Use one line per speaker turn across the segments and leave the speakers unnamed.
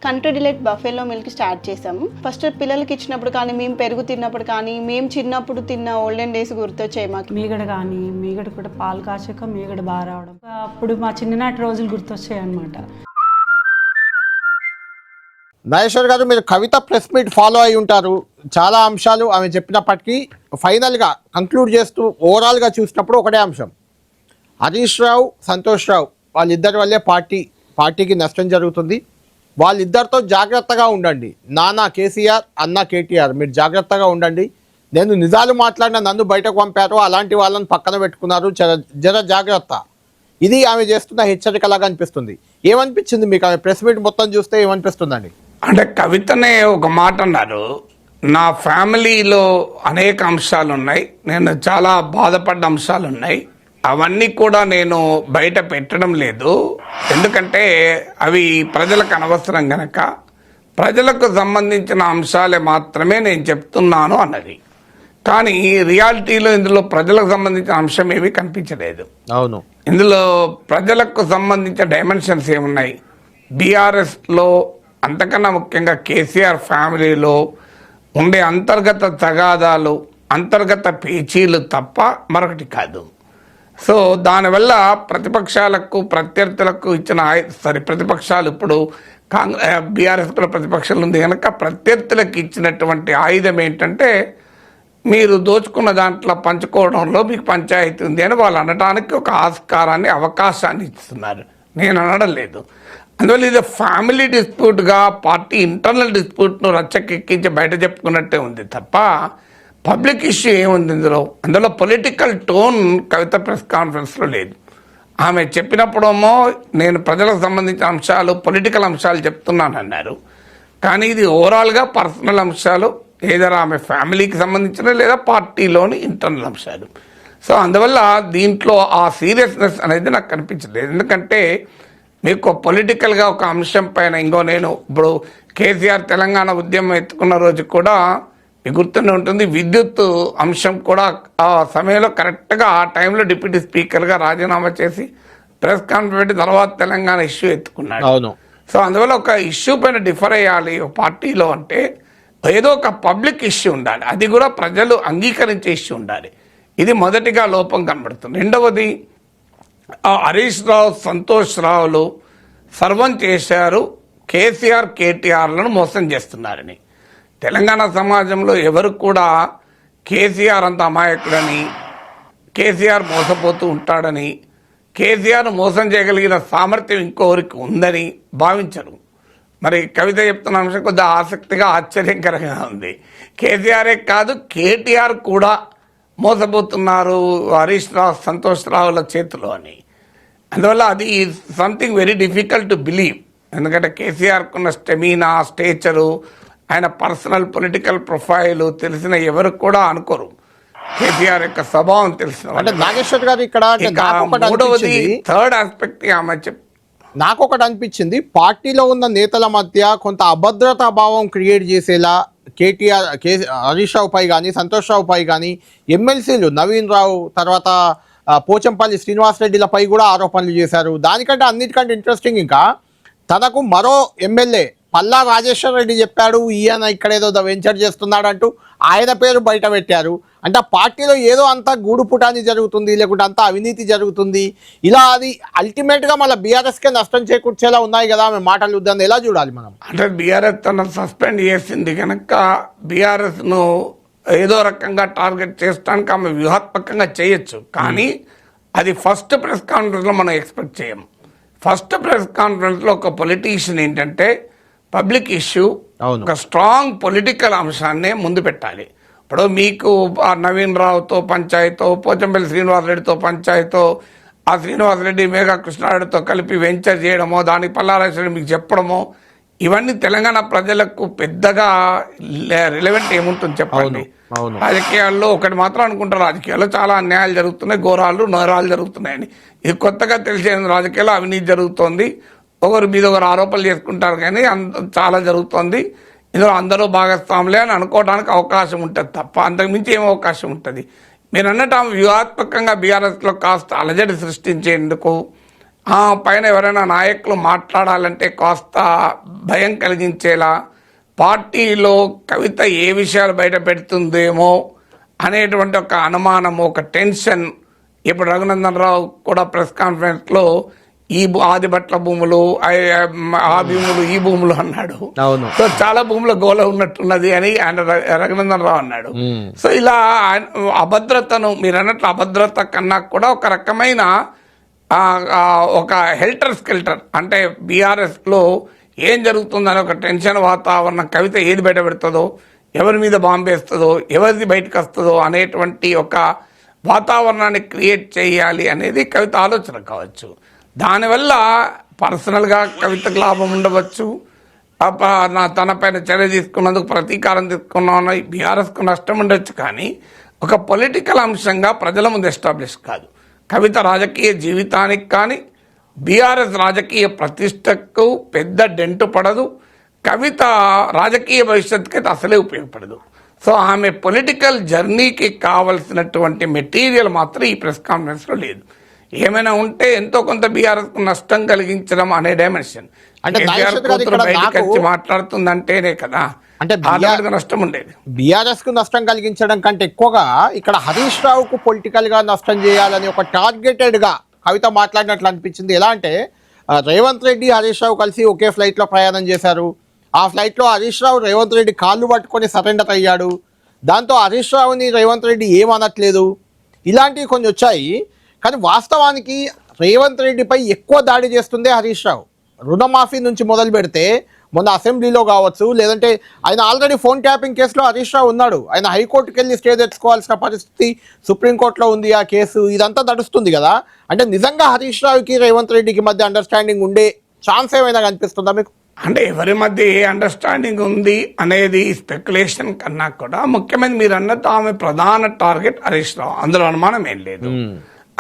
Country delight బఫేలో milk start చేసాము. First పిల్లలకి ఇచ్చినప్పుడు కానీ, మేము పెరుగు తిన్నప్పుడు కానీ, మేము చిన్నప్పుడు తిన్న ఓల్డెన్ డేస్ గుర్తొచ్చాయి మాకు.
మీగడ కూడా పాలు కాచాక మీగడ బాగా రావడం, అప్పుడు మా చిన్ననాటి రోజులు గుర్తొచ్చాయి అన్నమాట.
నాగేశ్వర్ గారు, మీరు కవిత ప్రెస్ మీట్ ఫాలో అయి ఉంటారు. చాలా అంశాలు ఆమె చెప్పినప్పటికీ ఫైనల్గా కంక్లూడ్ చేస్తూ ఓవరాల్గా చూసినప్పుడు ఒకటే అంశం, హరీష్ రావు, సంతోష్ రావు వాళ్ళిద్దరి వల్లే పార్టీకి నష్టం జరుగుతుంది. వాళ్ళిద్దరితో జాగ్రత్తగా ఉండండి. నాన్న కేసీఆర్, అన్న కేటీఆర్, మీరు జాగ్రత్తగా ఉండండి. నేను నిజాలు మాట్లాడిన నన్ను బయటకు పంపారు, అలాంటి వాళ్ళని పక్కన పెట్టుకున్నారు, జర జాగ్రత్త. ఇది ఆమె చేస్తున్న హెచ్చరికలాగా అనిపిస్తుంది. ఏమనిపించింది మీకు ఆమె ప్రెస్ మీట్ మొత్తం చూస్తే? ఏమనిపిస్తుందండి
అంటే కవితనే ఒక మాట అన్నారు, నా ఫ్యామిలీలో అనేక అంశాలు ఉన్నాయి, నేను చాలా బాధపడ్డ అంశాలు ఉన్నాయి, అవన్నీ కూడా నేను బయట పెట్టడం లేదు, ఎందుకంటే అవి ప్రజలకు అనవసరం గనక ప్రజలకు సంబంధించిన అంశాలే మాత్రమే నేను చెప్తున్నాను అన్నది. కానీ రియాలిటీలో ఇందులో ప్రజలకు సంబంధించిన అంశం ఏమీ కనిపించలేదు.
అవును,
ఇందులో ప్రజలకు సంబంధించిన డైమెన్షన్స్ ఏమున్నాయి? బీఆర్ఎస్లో అంతకన్నా ముఖ్యంగా కేసీఆర్ ఫ్యామిలీలో ఉండే అంతర్గత తగాదాలు, అంతర్గత పేచీలు తప్ప మరొకటి కాదు. సో దానివల్ల ప్రతిపక్షాలకు, ప్రత్యర్థులకు ఇచ్చిన ప్రతిపక్షాలు ఇప్పుడు బీఆర్ఎస్ కూడా ప్రతిపక్షాలు ఉంది కనుక ప్రత్యర్థులకు ఇచ్చినటువంటి ఆయుధం ఏంటంటే, మీరు దోచుకున్న దాంట్లో పంచుకోవడంలో మీకు పంచాయతీ ఉంది అని వాళ్ళు అనడానికి ఒక ఆస్కారాన్ని, అవకాశాన్ని ఇస్తున్నారు. నేను అనడం లేదు. అందువల్ల ఇది ఫ్యామిలీ డిస్ప్యూట్గా, పార్టీ ఇంటర్నల్ డిస్ప్యూట్ను రచ్చకెక్కించి బయట చెప్పుకున్నట్టే ఉంది తప్ప పబ్లిక్ ఇష్యూ ఏముంది అందులో పొలిటికల్ టోన్ కవిత ప్రెస్ కాన్ఫరెన్స్లో లేదు. ఆమె చెప్పినప్పుడేమో నేను ప్రజలకు సంబంధించిన అంశాలు, పొలిటికల్ అంశాలు చెప్తున్నాను అన్నారు. కానీ ఇది ఓవరాల్గా పర్సనల్ అంశాలు, ఏదైనా ఆమె ఫ్యామిలీకి సంబంధించిన లేదా పార్టీలోని ఇంటర్నల్ అంశాలు. సో అందువల్ల దీంట్లో ఆ సీరియస్నెస్ అనేది నాకు కనిపించలేదు. ఎందుకంటే మీకు పొలిటికల్గా ఒక అంశం పైన నేను ఇప్పుడు కేసీఆర్ తెలంగాణ ఉద్యమం ఎత్తుకున్న రోజు కూడా మీకు గుర్తుండే ఉంటుంది, విద్యుత్ అంశం కూడా ఆ సమయంలో కరెక్ట్గా ఆ టైంలో డిప్యూటీ స్పీకర్గా రాజీనామా చేసి ప్రెస్ కాన్ఫరెన్స్ తర్వాత తెలంగాణ ఇష్యూ ఎత్తుకున్నాడు.
అవును.
సో అందువల్ల ఒక ఇష్యూ పైన డిఫర్ అయ్యాలి ఒక పార్టీలో అంటే ఏదో ఒక పబ్లిక్ ఇష్యూ ఉండాలి, అది కూడా ప్రజలు అంగీకరించే ఇష్యూ ఉండాలి. ఇది మొదటిగా లోపం కనబడుతుంది. రెండవది, హరీష్ రావు, సంతోష్ రావులు సర్వం చేశారు, కేసీఆర్ కేటీఆర్లను మోసం చేస్తున్నారని. తెలంగాణ సమాజంలో ఎవరు కూడా కేసీఆర్ అంత అమాయకుడని, కేసీఆర్ మోసపోతూ ఉంటాడని, కేసీఆర్ మోసం చేయగలిగిన సామర్థ్యం ఇంకొకరికి ఉందని భావించరు. మరి కవిత చెప్తున్న అంశం కొద్దిగా ఆసక్తిగా, ఆశ్చర్యకరంగా ఉంది. కేసీఆరే కాదు, కేటీఆర్ కూడా మోసపోతున్నారు హరీష్ రావు, సంతోష్ రావుల చేతిలో అని. అందువల్ల అది something very difficult to believe. ఎందుకంటే కేసీఆర్కున్న స్టెమినా, స్టేచరు, ఆయన పర్సనల్ పొలిటికల్ ప్రొఫైల్ తెలిసిన ఎవరు కూడా అనుకోరు. కేసీఆర్ యొక్క స్వభావం తెలిసిన.
అంటే నాగేశ్వర్ గారు, ఇక్కడ
మూడవది, థర్డ్ ఆస్పెక్ట్ ఆమె
నాకు ఒకటి అనిపించింది, పార్టీలో ఉన్న నేతల మధ్య కొంత అభద్రతా భావం క్రియేట్ చేసేలా హరీష్ రావు పై కానీ, సంతోష్ రావు పై కానీ, ఎమ్మెల్సీలు నవీన్ రావు, తర్వాత పోచంపల్లి శ్రీనివాసరెడ్డిలపై కూడా ఆరోపణలు చేశారు. దానికంటే అన్నిటికంటే ఇంట్రెస్టింగ్, ఇంకా తనకు మరో ఎమ్మెల్యే పల్లా రాజేశ్వర్ రెడ్డి చెప్పాడు ఈయన ఇక్కడ ఏదో వెంచర్ చేస్తున్నాడు అంటూ ఆయన పేరు బయట పెట్టారు. అంటే ఆ పార్టీలో ఏదో అంతా గూడుపుటాన్ని జరుగుతుంది, లేకుంటే అంతా అవినీతి జరుగుతుంది. ఇలా అది అల్టిమేట్గా మళ్ళీ బీఆర్ఎస్కే నష్టం చేకూర్చేలా ఉన్నాయి కదా ఆమె మాటలు. దాన్ని ఎలా చూడాలి మనం?
అంటే బీఆర్ఎస్ తన సస్పెండ్ చేసింది కనుక బీఆర్ఎస్ను ఏదో రకంగా టార్గెట్ చేయడానికి ఆమె వ్యూహాత్మకంగా చేయొచ్చు. కానీ అది ఫస్ట్ ప్రెస్ కాన్ఫరెన్స్లో మనం ఎక్స్పెక్ట్ చేయము. ఫస్ట్ ప్రెస్ కాన్ఫరెన్స్లో ఒక పొలిటీషియన్ ఏంటంటే పబ్లిక్ ఇష్యూ, ఒక స్ట్రాంగ్ పొలిటికల్ అంశాన్నే ముందు పెట్టాలి. ఇప్పుడు మీకు ఆ నవీన్ రావుతో పంచాయతో, పోచంపల్లి శ్రీనివాసరెడ్డితో పంచాయతో, ఆ శ్రీనివాసరెడ్డి మేఘా కృష్ణారెడ్డితో కలిపి వెంచర్ చేయడమో, దానికి పల్లారాజేశ్వరి మీకు చెప్పడమో, ఇవన్నీ తెలంగాణ ప్రజలకు పెద్దగా రిలవెంట్ ఏముంటుంది చెప్పండి. రాజకీయాల్లో ఒకటి మాత్రం అనుకుంటారు, రాజకీయాల్లో చాలా అన్యాయాలు జరుగుతున్నాయి, ఘోరాలు నేరాలు జరుగుతున్నాయని. ఇది కొత్తగా తెలిసేది, రాజకీయాల్లో అవినీతి జరుగుతోంది, ఒకరు మీద ఒకరు ఆరోపణలు చేసుకుంటారు, కానీ చాలా జరుగుతోంది, ఇందులో అందరూ భాగస్వాములే అని అనుకోవడానికి అవకాశం ఉంటుంది తప్ప అంతకుమించి ఏం అవకాశం ఉంటుంది? మీరు అన్నట్టు ఆమె వ్యూహాత్మకంగా బీఆర్ఎస్లో కాస్త అలజడి సృష్టించేందుకు, ఆ పైన ఎవరైనా నాయకులు మాట్లాడాలంటే కాస్త భయం కలిగించేలా, పార్టీలో కవిత ఏ విషయాలు బయట పెడుతుందేమో అనేటువంటి ఒక అనుమానం, ఒక టెన్షన్. ఇప్పుడు రఘునందన్ రావు కూడా ప్రెస్ కాన్ఫరెన్స్లో ఆదిబట్ల భూములు, ఆ భూములు, ఈ భూములు అన్నాడు.
అవును.
సో చాలా భూముల గోల ఉన్నట్టున్నది అని ఆయన రఘునందన్ రావు అన్నాడు. సో ఇలా అభద్రతను, మీరు అన్నట్లు అభద్రత కన్నా కూడా ఒక రకమైన ఒక హెల్టర్ స్కెల్టర్, అంటే బీఆర్ఎస్లో ఏం జరుగుతుందని ఒక టెన్షన్ వాతావరణం, కవిత ఏది బయట పెడుతుందో, ఎవరి మీద బాంబేస్తుందో, ఎవరిది బయటకు వస్తుందో అనేటువంటి ఒక వాతావరణాన్ని క్రియేట్ చేయాలి అనేది కవిత ఆలోచన కావచ్చు. దానివల్ల పర్సనల్గా కవితకు లాభం ఉండవచ్చు, తన పైన చర్య తీసుకున్నందుకు ప్రతీకారం తీసుకున్నాను బీఆర్ఎస్కు నష్టం ఉండొచ్చు. కానీ ఒక పొలిటికల్ అంశంగా ప్రజల ముందు ఎస్టాబ్లిష్ కాదు. కవిత రాజకీయ జీవితానికి కానీ బీఆర్ఎస్ రాజకీయ ప్రతిష్టకు పెద్ద డెంటు పడదు. కవిత రాజకీయ భవిష్యత్తుకి అసలే ఉపయోగపడదు. సో ఆమె పొలిటికల్ జర్నీకి కావలసినటువంటి మెటీరియల్ మాత్రం ఈ ప్రెస్ కాన్ఫరెన్స్లో లేదు. ఏమైనా ఉంటే ఎంతో కొంత బీఆర్ఎస్కు నష్టం కలిగించడం అనే డైమెన్షన్.
అంటే
బయటకు వచ్చి మాట్లాడుతుందంటేనే కదా అంటే నష్టం ఉండేది.
బీఆర్ఎస్ కు నష్టం కలిగించడం కంటే ఎక్కువగా ఇక్కడ హరీష్ రావుకు పొలిటికల్ గా నష్టం చేయాలని ఒక టార్గెటెడ్ గా కవిత మాట్లాడినట్లు అనిపించింది. ఎలా అంటే రేవంత్ రెడ్డి హరీష్ రావు కలిసి ఒకే ఫ్లైట్ లో ప్రయాణం చేశారు. ఆ ఫ్లైట్ లో హరీష్ రావు రేవంత్ రెడ్డి కాళ్ళు పట్టుకొని సరెండర్ అయ్యాడు. దాంతో హరీష్ రావుని రేవంత్ రెడ్డి ఏమనట్లేదు. ఇలాంటివి కొన్ని వచ్చాయి. కానీ వాస్తవానికి రేవంత్ రెడ్డిపై ఎక్కువ దాడి చేస్తుందే హరీష్ రావు. రుణమాఫీ నుంచి మొదలు పెడితే మొన్న అసెంబ్లీలో కావచ్చు, లేదంటే ఆయన ఆల్రెడీ ఫోన్ ట్యాపింగ్ కేసులో హరీష్ రావు ఉన్నాడు. ఆయన హైకోర్టుకి వెళ్ళి స్టే తెచ్చుకోవాల్సిన పరిస్థితి సుప్రీంకోర్టులో ఉంది. ఆ కేసు ఇదంతా నడుస్తుంది కదా. అంటే నిజంగా హరీష్ రావుకి రేవంత్ రెడ్డికి మధ్య అండర్స్టాండింగ్ ఉండే ఛాన్స్ ఏమైనా కనిపిస్తుందా మీకు?
అంటే ఎవరి మధ్య ఏ అండర్స్టాండింగ్ ఉంది అనేది స్పెక్యులేషన్ కన్నా కూడా ముఖ్యమైన మీరు అన్నట్టు ఆమె ప్రధాన టార్గెట్ హరీష్ రావు, అందులో అనుమానం ఏం లేదు.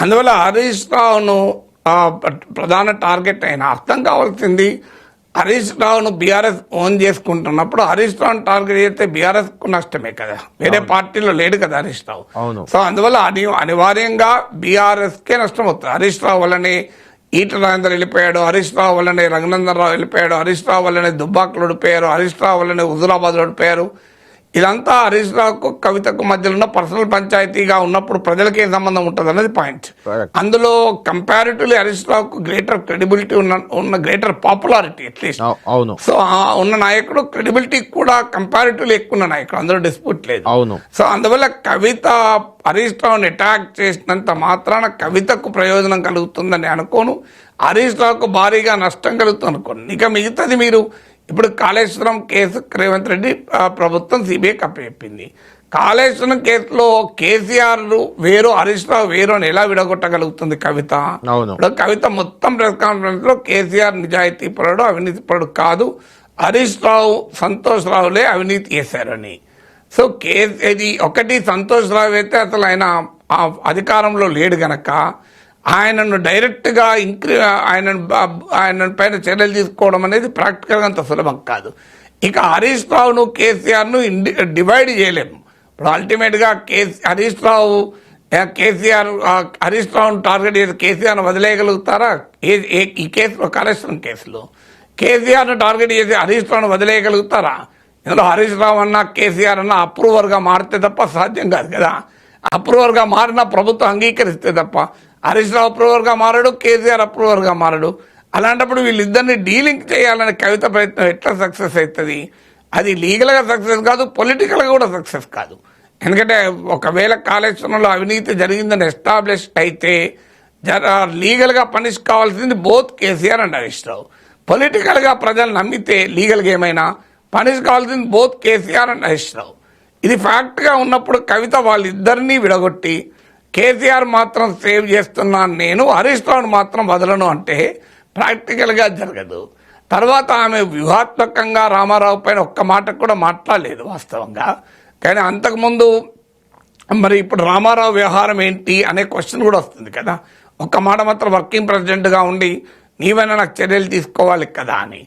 అందువల్ల హరీష్ రావును ప్రధాన టార్గెట్ అయినా అర్థం కావాల్సింది, హరీష్ రావును బీఆర్ఎస్ ఓన్ చేసుకుంటున్నప్పుడు హరీష్ రావును టార్గెట్ చేస్తే బీఆర్ఎస్ కు నష్టమే కదా, వేరే పార్టీలో లేడు కదా హరీష్ రావు. సో అందువల్ల అనివార్యంగా బీఆర్ఎస్ కే నష్టం అవుతుంది. హరీష్ రావు వల్లనే ఈటల రాజేందర్ వెళ్ళిపోయాడు, హరీష్ రావు వల్లనే రఘునందన్ రావు వెళ్ళిపోయాడు, హరీష్ రావు వల్లనే దుబ్బాకులు ఓడిపోయారు, హరీష్ రావు వల్లనే హుజూరాబాద్ ఓడిపోయారు. ఇదంతా హరీష్ రావుకు కవితకు మధ్యలో ఉన్న పర్సనల్ పంచాయతీగా ఉన్నప్పుడు ప్రజలకి ఏం సంబంధం ఉంటుంది అన్నది పాయింట్. అందులో కంపారిటివ్లీ హరీష్ రావుకు గ్రేటర్ క్రెడిబిలిటీ ఉన్న గ్రేటర్ పాపులారిటీ అట్లీస్ట్. సో ఉన్న నాయకుడు క్రెడిబిలిటీ కూడా కంపారిటివ్లీ ఎక్కువ ఉన్న నాయకుడు, అందులో డిస్ప్యూట్ లేదు. సో అందువల్ల కవిత హరీష్ రావుని అటాక్ చేసినంత మాత్రాన కవితకు ప్రయోజనం కలుగుతుందని అనుకోను, హరీష్ రావుకు భారీగా నష్టం కలుగుతుంది అనుకోను. ఇక మిగతాది మీరు ఇప్పుడు కాళేశ్వరం కేసు రేవంత్ రెడ్డి ప్రభుత్వం సిబిఐకి అప్పచెప్పింది. కాళేశ్వరం కేసులో కేసీఆర్ వేరు హరీష్ రావు వేరు అని ఎలా విడగొట్టగలుగుతుంది కవిత? ఇప్పుడు కవిత మొత్తం ప్రెస్ కాన్ఫరెన్స్ లో కేసీఆర్ నిజాయితీ పరుడు, అవినీతి పరుడు కాదు, హరీష్ రావు సంతోష్ రావులే అవినీతి చేశారని. సో ఇది ఒకటి, సంతోష్ రావు అయితే అసలు ఆయన అధికారంలో లేడు గనక ఆయనను డైరెక్ట్గా ఆయన పైన చర్యలు తీసుకోవడం అనేది ప్రాక్టికల్గా అంత సులభం కాదు. ఇక హరీష్ రావును కేసీఆర్ను డివైడ్ చేయలేము. ఇప్పుడు అల్టిమేట్గా హరీష్ రావును టార్గెట్ చేసి కేసీఆర్ను వదిలేయగలుగుతారా? ఈ కేసులో కాళేశ్వరం కేసులో కేసీఆర్ను టార్గెట్ చేసి హరీష్ రావును వదిలేయగలుగుతారా? ఇందులో హరీష్ రావు అన్న కేసీఆర్ అన్న అప్రూవర్గా మారితే తప్ప సాధ్యం కాదు కదా. అప్రూవర్గా మారిన ప్రభుత్వం అంగీకరిస్తే తప్ప హరీష్ రావు అప్రూవర్గా మారడు, కేసీఆర్ అప్రూవర్గా మారడు. అలాంటప్పుడు వీళ్ళిద్దరిని డీలింక్ చేయాలనే కవిత ప్రయత్నం ఎట్లా సక్సెస్ అవుతుంది? అది లీగల్గా సక్సెస్ కాదు, పొలిటికల్గా కూడా సక్సెస్ కాదు. ఎందుకంటే ఒకవేళ కాళేశ్వరంలో అవినీతి జరిగిందని ఎస్టాబ్లిష్ అయితే లీగల్గా పనిష్ కావాల్సింది బోత్ కేసీఆర్ అండ్ హరీష్ రావు. పొలిటికల్గా ప్రజలు నమ్మితే లీగల్గా ఏమైనా పనిష్ కావాల్సింది బోత్ కేసీఆర్ అండ్ హరీష్ రావు. ఇది ఫ్యాక్ట్గా ఉన్నప్పుడు కవిత వాళ్ళిద్దరినీ విడగొట్టి కేసీఆర్ మాత్రం సేవ్ చేస్తున్నాను నేను, హరీష్ రావును మాత్రం వదలను అంటే ప్రాక్టికల్గా జరగదు. తర్వాత ఆమె వ్యూహాత్మకంగా రామారావు పైన ఒక్క మాట కూడా మాట్లాడలేదు వాస్తవంగా. కానీ అంతకుముందు మరి ఇప్పుడు రామారావు వ్యవహారం ఏంటి అనే క్వశ్చన్ కూడా వస్తుంది కదా. ఒక్క మాట మాత్రం వర్కింగ్ ప్రెసిడెంట్గా ఉండి నీవైనా నాకు చర్యలు తీసుకోవాలి కదా అని.